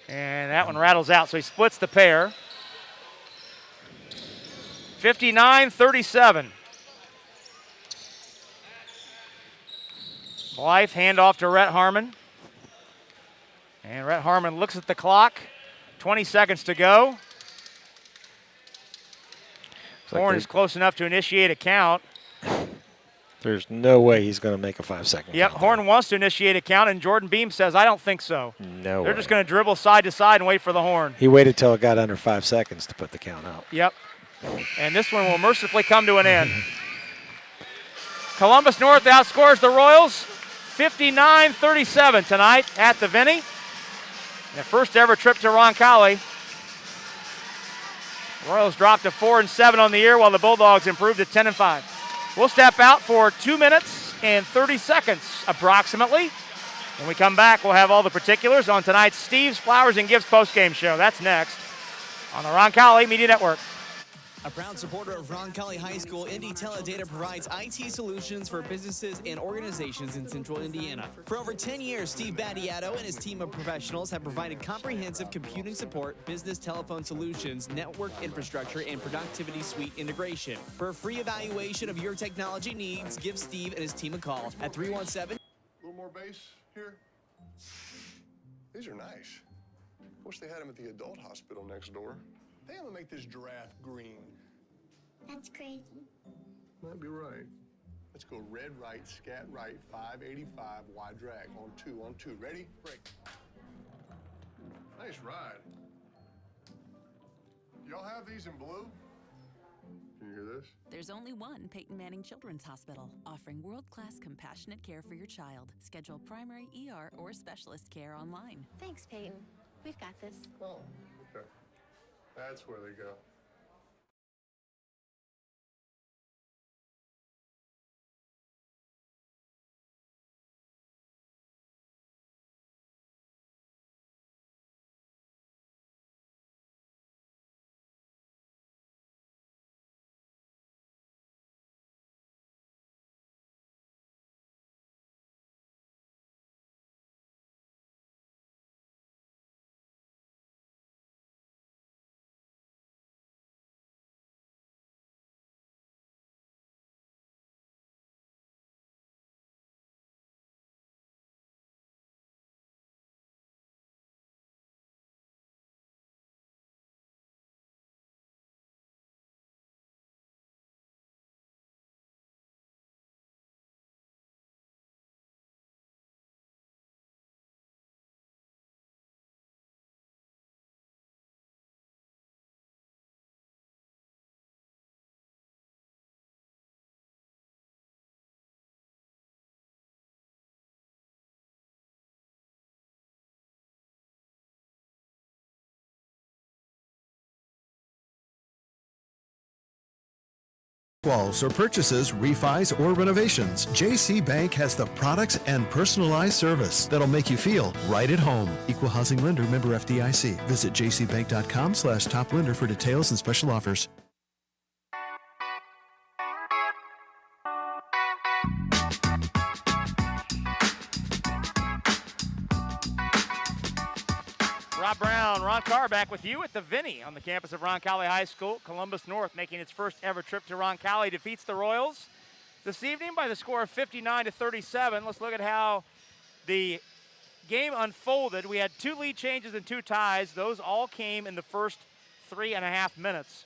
And that one rattles out, so he splits the pair. 59-37. Blythe, handoff to Rhett Harmon. And Rhett Harmon looks at the clock. 20 seconds to go. Horn is close enough to initiate a count. There's no way he's going to make a 5-second Yep, count. Horn wants to initiate a count, and Jordan Beam says, I don't think so. No They're way. just going to dribble side to side and wait for the horn. He waited till it got under 5 seconds to put the count out. Yep. And this one will mercifully come to an end. Columbus North outscores the Royals 59-37 tonight at the Vinny. The first ever trip to Roncalli. Royals dropped to 4-7 on the year, while the Bulldogs improved to 10-5. We'll step out for 2 minutes and 30 seconds approximately. When we come back, we'll have all the particulars on tonight's Steve's Flowers and Gifts postgame show. That's next on the Roncalli Media Network. A proud supporter of Roncalli High School, Indy Teledata provides IT solutions for businesses and organizations in central Indiana. For over 10 years, Steve Battiato and his team of professionals have provided comprehensive computing support, business telephone solutions, network infrastructure, and productivity suite integration. For a free evaluation of your technology needs, give Steve and his team a call at 317. A little more bass here. These are nice. Wish they had them at the adult hospital next door. They I'm gonna make this giraffe green. That's crazy. Might be right. Let's go red right, scat right, 585, wide drag. On two. Ready? Break. Nice ride. Y'all have these in blue? Can you hear this? There's only one Peyton Manning Children's Hospital, offering world-class compassionate care for your child. Schedule primary ER or specialist care online. Thanks, Peyton. We've got this. Oh, okay. That's where they go. Walls or purchases, refis, or renovations, JC Bank has the products and personalized service that'll make you feel right at home. Equal housing lender, member FDIC. Visit jcbank.com/toplender for details and special offers. Rob Brown, Ron Carr back with you at the Vinny on the campus of Roncalli High School. Columbus North making its first ever trip to Roncalli defeats the Royals this evening by the score of 59-37. Let's look at how the game unfolded. We had 2 lead changes and 2 ties. Those all came in the first 3.5 minutes.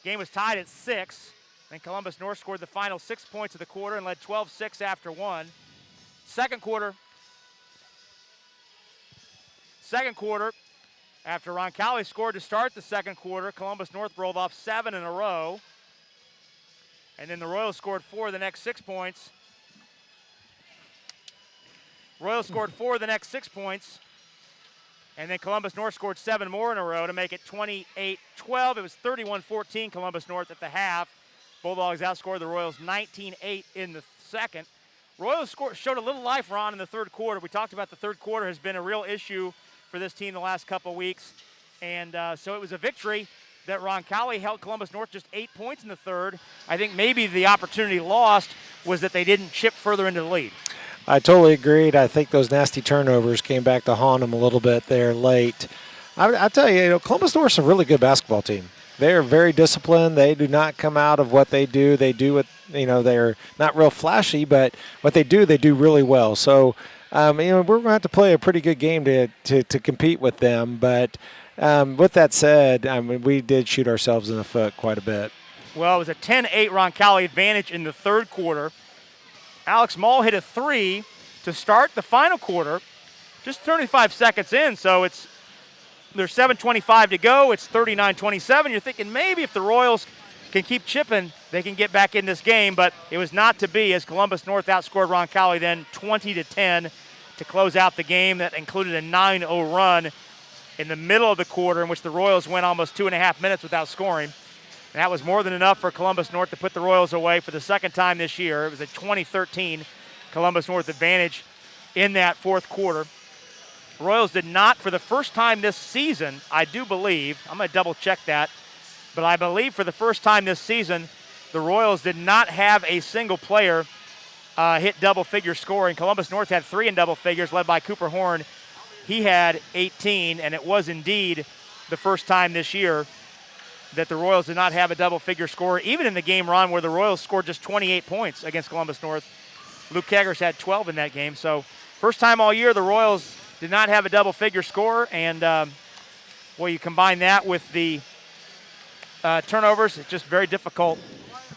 Game was tied at 6. Then Columbus North scored the final 6 points of the quarter and led 12-6 after 1. Second quarter, after Roncalli scored to start the second quarter, Columbus North rolled off 7 in a row. And then the Royals scored 4 of the next 6 points. And then Columbus North scored 7 more in a row to make it 28-12. It was 31-14 Columbus North at the half. Bulldogs outscored the Royals 19-8 in the second. Royals showed a little life, Ron, in the third quarter. We talked about the third quarter has been a real issue for this team the last couple weeks. And so it was a victory that Roncalli held Columbus North just 8 points in the third. I think maybe the opportunity lost was that they didn't chip further into the lead. I totally agreed. I think those nasty turnovers came back to haunt them a little bit there late. I tell you, Columbus North's a really good basketball team. They are very disciplined. They do not come out of what they do. They do what, they're not real flashy, but what they do really well. So, we're going to have to play a pretty good game to compete with them. But with that said, we did shoot ourselves in the foot quite a bit. Well, it was a 10-8 Roncalli advantage in the third quarter. Alex Mall hit a 3 to start the final quarter, just 35 seconds in, so there's 7:25 to go. It's 39-27. You're thinking maybe if the Royals can keep chipping, they can get back in this game, but it was not to be as Columbus North outscored Roncalli then 20-10 to close out the game. That included a 9-0 run in the middle of the quarter in which the Royals went almost 2.5 minutes without scoring. And that was more than enough for Columbus North to put the Royals away for the second time this year. It was a 2013 Columbus North advantage in that fourth quarter. Royals did not, for the first time this season, I do believe, I'm going to double check that, but I believe for the first time this season, the Royals did not have a single player hit double-figure scoring. Columbus North had 3 in double figures, led by Cooper Horn. He had 18, and it was indeed the first time this year that the Royals did not have a double-figure score, even in the game, Ron, where the Royals scored just 28 points against Columbus North. Luke Kegers had 12 in that game. So first time all year the Royals did not have a double-figure score, and well, you combine that with the turnovers, it's just very difficult.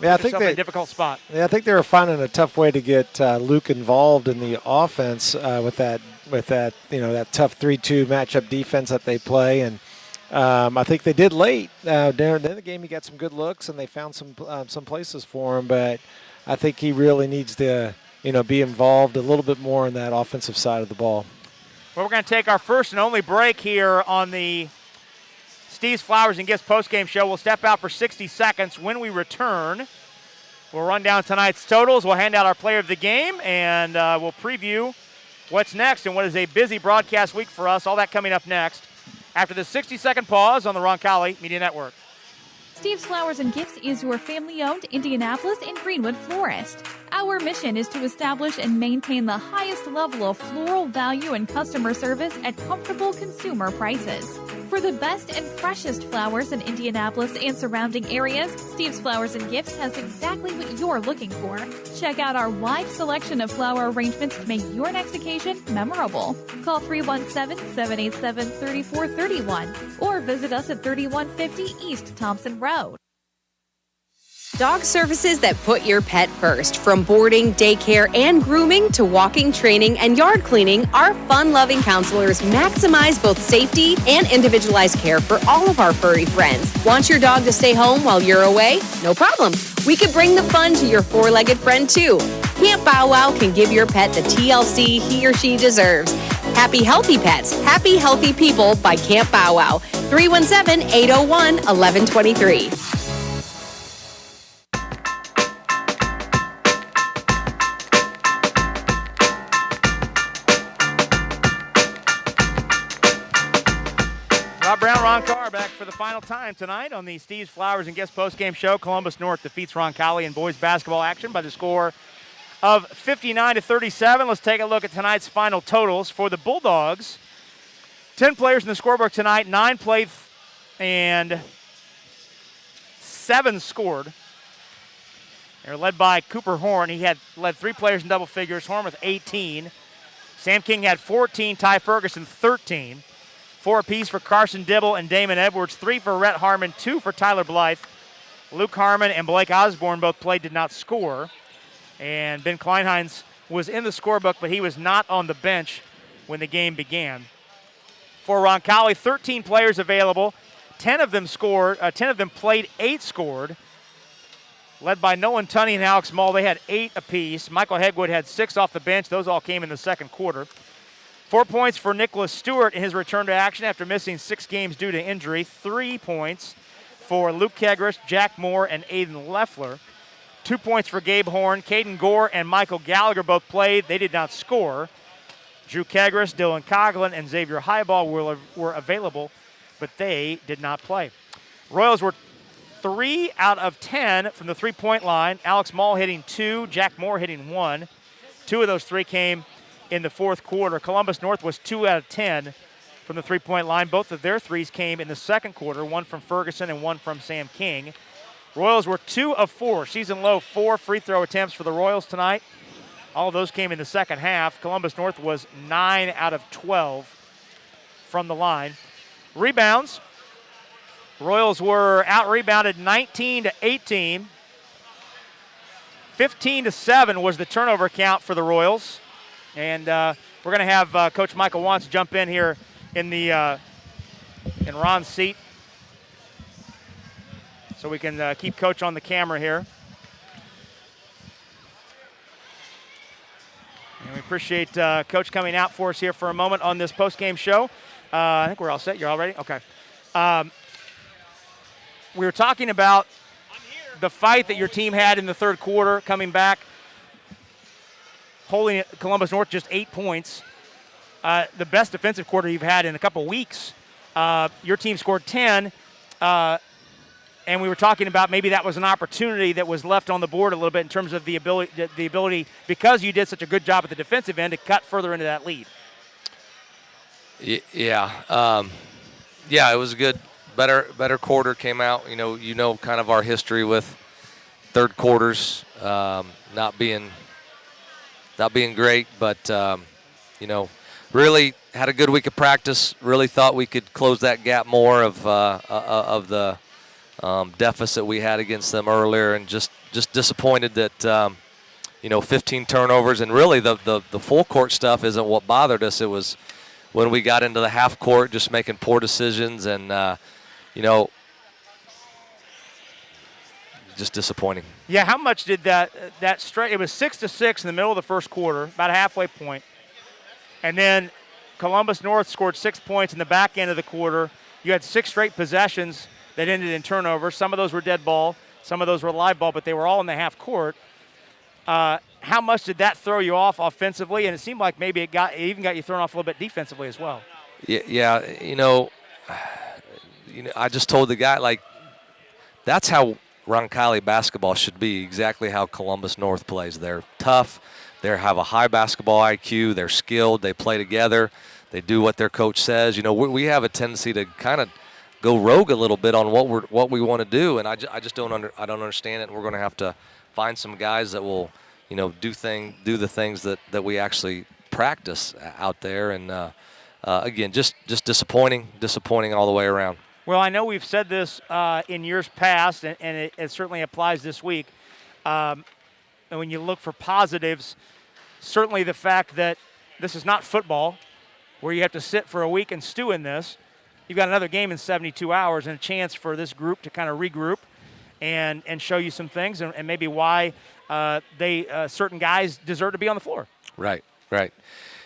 Yeah, I think in a difficult spot. Yeah, I think they were finding a tough way to get Luke involved in the offense with that that tough 3-2 matchup defense that they play, and I think they did late. During the game, he got some good looks, and they found some places for him. But I think he really needs to be involved a little bit more in that offensive side of the ball. Well, we're going to take our first and only break here on the Steve's Flowers and Gifts postgame show. We'll step out for 60 seconds. When we return, we'll run down tonight's totals. We'll hand out our player of the game, and we'll preview what's next and what is a busy broadcast week for us. All that coming up next after the 60-second pause on the Roncalli Media Network. Steve's Flowers and Gifts is your family-owned Indianapolis and Greenwood florist. Our mission is to establish and maintain the highest level of floral value and customer service at comfortable consumer prices. For the best and freshest flowers in Indianapolis and surrounding areas, Steve's Flowers and Gifts has exactly what you're looking for. Check out our wide selection of flower arrangements to make your next occasion memorable. Call 317-787-3431 or visit us at 3150 East Thompson Road. Dog services that put your pet first. From boarding, daycare, and grooming to walking, training, and yard cleaning, our fun-loving counselors maximize both safety and individualized care for all of our furry friends. Want your dog to stay home while you're away? No problem. We could bring the fun to your four-legged friend, too. Camp Bow Wow can give your pet the TLC he or she deserves. Happy Healthy Pets, Happy Healthy People by Camp Bow Wow. 317-801-1123. Rob Brown, Ron Carr back for the final time tonight on the Steve's Flowers and Guest postgame show. Columbus North defeats Roncalli in boys basketball action by the score of 59-37. Let's take a look at tonight's final totals for the Bulldogs. 10 players in the scorebook tonight, 9 played and 7 scored. They're led by Cooper Horn. He had led 3 players in double figures, Horn with 18. Sam King had 14, Ty Ferguson 13. 4 apiece for Carson Dibble and Damon Edwards, 3 for Rhett Harmon, 2 for Tyler Blythe. Luke Harmon and Blake Osborne both played, did not score. And Ben Kleinheinz was in the scorebook, but he was not on the bench when the game began. For Roncalli, 13 players available. 10 of them scored. 10 of them played, 8 scored. Led by Nolan Tunney and Alex Mull, they had 8 apiece. Michael Hegwood had 6 off the bench. Those all came in the second quarter. 4 points for Nicholas Stewart in his return to action after missing 6 games due to injury. 3 points for Luke Kegris, Jack Moore, and Aiden Leffler. 2 points for Gabe Horn. Caden Gore and Michael Gallagher both played. They did not score. Drew Kegris, Dylan Coughlin, and Xavier Highball were available, but they did not play. Royals were 3 out of 10 from the three-point line. Alex Mull hitting 2, Jack Moore hitting 1. 2 of those 3 came in the fourth quarter. Columbus North was 2 out of 10 from the three-point line. Both of their threes came in the second quarter, 1 from Ferguson and 1 from Sam King. Royals were 2 of 4, season low 4 free throw attempts for the Royals tonight. All of those came in the second half. Columbus North was 9 out of 12 from the line. Rebounds. Royals were out-rebounded 19-18. 15-7 was the turnover count for the Royals. And we're going to have Coach Michael Wantz jump in here in Ron's seat so we can keep Coach on the camera here. And we appreciate Coach coming out for us here for a moment on this post-game show. I think we're all set. You're all ready? Okay. We were talking about the fight that your team had in the third quarter coming back holding Columbus North just 8 points. The best defensive quarter you've had in a couple weeks. Your team scored 10, and we were talking about maybe that was an opportunity that was left on the board a little bit in terms of the ability because you did such a good job at the defensive end to cut further into that lead. Yeah, it was a good, better quarter came out. You know, kind of our history with third quarters not being great, but really had a good week of practice. Really thought we could close that gap more of the deficit we had against them earlier, and just disappointed that 15 turnovers, and really the full court stuff isn't what bothered us. It was when we got into the half court, just making poor decisions, and just disappointing. Yeah, how much did that straight? It was 6-6 in the middle of the first quarter, about a halfway point, and then Columbus North scored 6 points in the back end of the quarter. You had 6 straight possessions that ended in turnovers. Some of those were dead ball, some of those were live ball, but they were all in the half court. How much did that throw you off offensively? And it seemed like maybe it even got you thrown off a little bit defensively as well. Yeah, I just told the guy, that's how Roncalli basketball should be, exactly how Columbus North plays. They're tough. They have a high basketball IQ. They're skilled. They play together. They do what their coach says. We have a tendency to kind of go rogue a little bit on what we want to do, and I just don't understand it. And we're going to have to find some guys that will, do the things that we actually practice out there. And again, just disappointing all the way around. Well, I know we've said this in years past, and it certainly applies this week. And when you look for positives, certainly the fact that this is not football, where you have to sit for a week and stew in this. You've got another game in 72 hours and a chance for this group to kind of regroup and show you some things and maybe why certain guys deserve to be on the floor. Right.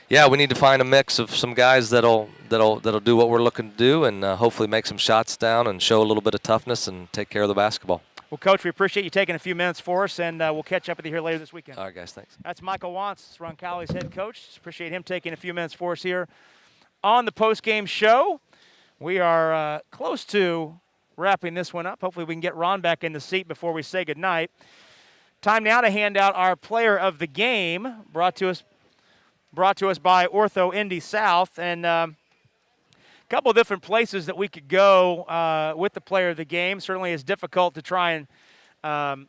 Yeah, we need to find a mix of some guys that'll do what we're looking to do, and hopefully make some shots down and show a little bit of toughness and take care of the basketball. Well, Coach, we appreciate you taking a few minutes for us, and we'll catch up with you here later this weekend. All right, guys, thanks. That's Michael Wantz, Roncalli's head coach. Just appreciate him taking a few minutes for us here on the post-game show. We are close to wrapping this one up. Hopefully we can get Ron back in the seat before we say goodnight. Time now to hand out our player of the game, brought to us by Ortho Indy South, and a couple of different places that we could go with the player of the game. Certainly it's difficult to try and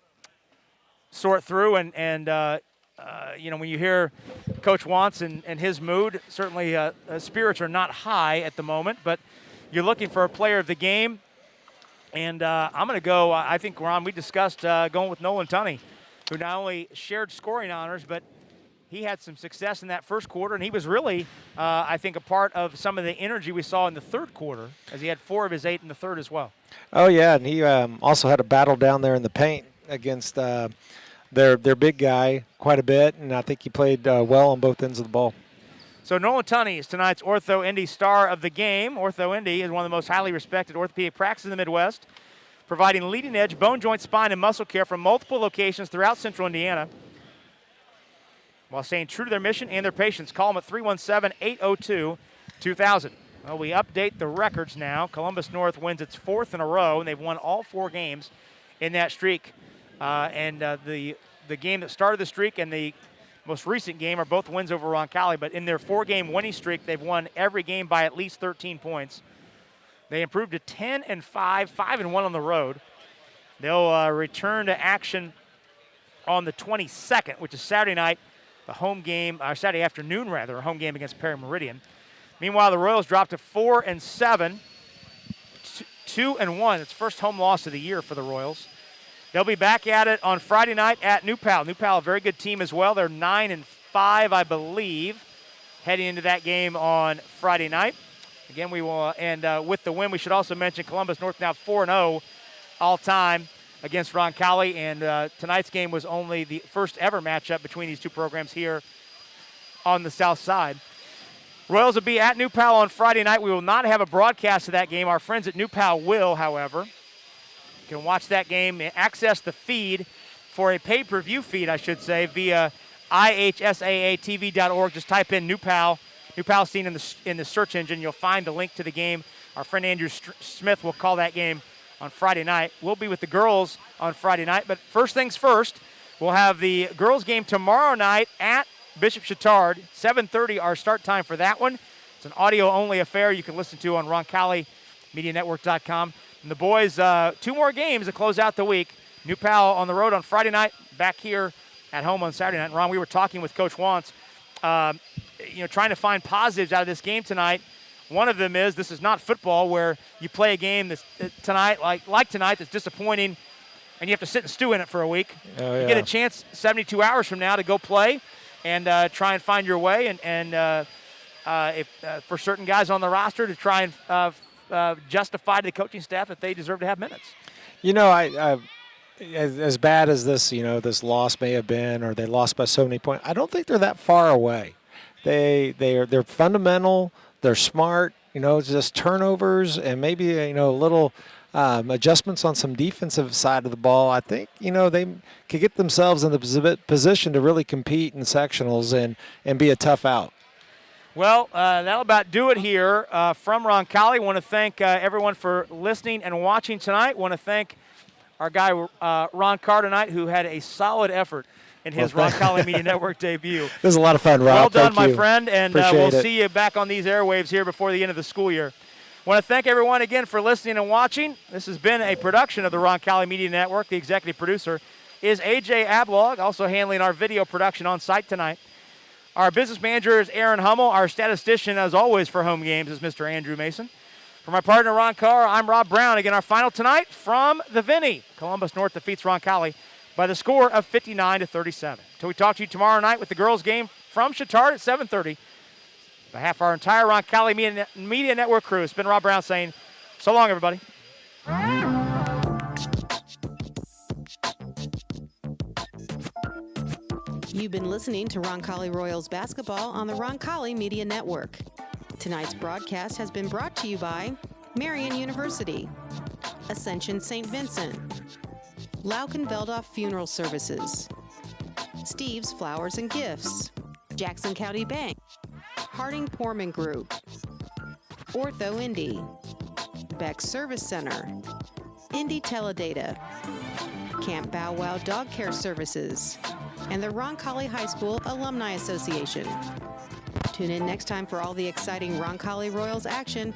sort through, and when you hear Coach Wantz and his mood, certainly spirits are not high at the moment, but you're looking for a player of the game, and I'm going to go, I think, Ron, we discussed going with Nolan Tunney, who not only shared scoring honors, but he had some success in that first quarter, and he was really, I think, a part of some of the energy we saw in the third quarter, as he had 4 of his 8 in the third as well. Oh, yeah, and he also had a battle down there in the paint against their big guy quite a bit, and I think he played well on both ends of the ball. So Nolan Tunney is tonight's Ortho Indy star of the game. Ortho Indy is one of the most highly respected orthopedic practices in the Midwest, providing leading-edge bone, joint, spine, and muscle care from multiple locations throughout central Indiana, while staying true to their mission and their patients. Call them at 317-802-2000. Well, we update the records now. Columbus North wins its 4th in a row, and they've won all 4 games in that streak. The game that started the streak and the most recent game are both wins over Roncalli, but in their 4-game winning streak, they've won every game by at least 13 points. They improved to 10-5, 5-1 on the road. They'll return to action on the 22nd, which is Saturday night, the home game, or Saturday afternoon rather, a home game against Perry Meridian. Meanwhile, the Royals dropped to 4-7, 2-1. It's first home loss of the year for the Royals. They'll be back at it on Friday night at New Pal. New Pal, a very good team as well. They're 9-5, I believe, heading into that game on Friday night. Again, we will, and with the win, we should also mention Columbus North now 4-0 all-time against Roncalli, and tonight's game was only the first ever matchup between these two programs here on the south side. Royals will be at New Pal on Friday night. We will not have a broadcast of that game. Our friends at New Pal will, however. You can watch that game, access the feed for a pay-per-view feed, I should say, via ihsaatv.org. Just type in New Palestine in the search engine. You'll find the link to the game. Our friend Andrew Smith will call that game on Friday night. We'll be with the girls on Friday night. But first things first, we'll have the girls game tomorrow night at Bishop Chatard. 7:30 our start time for that one. It's an audio-only affair you can listen to on RoncalliMediaNetwork.com. And the boys, 2 more games to close out the week. New Pal on the road on Friday night, back here at home on Saturday night. And Ron, we were talking with Coach Wantz, trying to find positives out of this game tonight. One of them is this is not football where you play a game that's tonight, like tonight, that's disappointing, and you have to sit and stew in it for a week. Oh, yeah. You get a chance 72 hours from now to go play and try and find your way, and if for certain guys on the roster to try and justify to the coaching staff that they deserve to have minutes. As bad as this, this loss may have been, or they lost by so many points, I don't think they're that far away. They're fundamental. They're smart. It's just turnovers and maybe little adjustments on some defensive side of the ball. I think they could get themselves in the position to really compete in sectionals and be a tough out. Well, that'll about do it here from Roncalli. Want to thank everyone for listening and watching tonight. Want to thank our guy Ron Carr tonight, who had a solid effort in his Roncalli Media Network debut. It was a lot of fun, Rob. Well done, Thank my you. friend, and we'll see you back on these airwaves here before the end of the school year. Want to thank everyone again for listening and watching. This has been a production of the Roncalli Media Network. The executive producer is A.J. Ablog, also handling our video production on site tonight. Our business manager is Aaron Hummel. Our statistician, as always, for home games is Mr. Andrew Mason. For my partner, Ron Carr, I'm Rob Brown. Again, our final tonight from the Vinny. Columbus North defeats Roncalli by the score of 59-37. Until we talk to you tomorrow night with the girls' game from Chatard at 7:30. On behalf of our entire Roncalli Media Network crew, it's been Rob Brown saying, so long, everybody. You've been listening to Roncalli Royals basketball on the Roncalli Media Network. Tonight's broadcast has been brought to you by Marian University, Ascension St. Vincent, Laukenveldoff Funeral Services, Steve's Flowers and Gifts, Jackson County Bank, Harding Poorman Group, Ortho Indy, Beck Service Center, Indy Teledata, Camp Bow Wow Dog Care Services, and the Roncalli High School Alumni Association. Tune in next time for all the exciting Roncalli Royals action on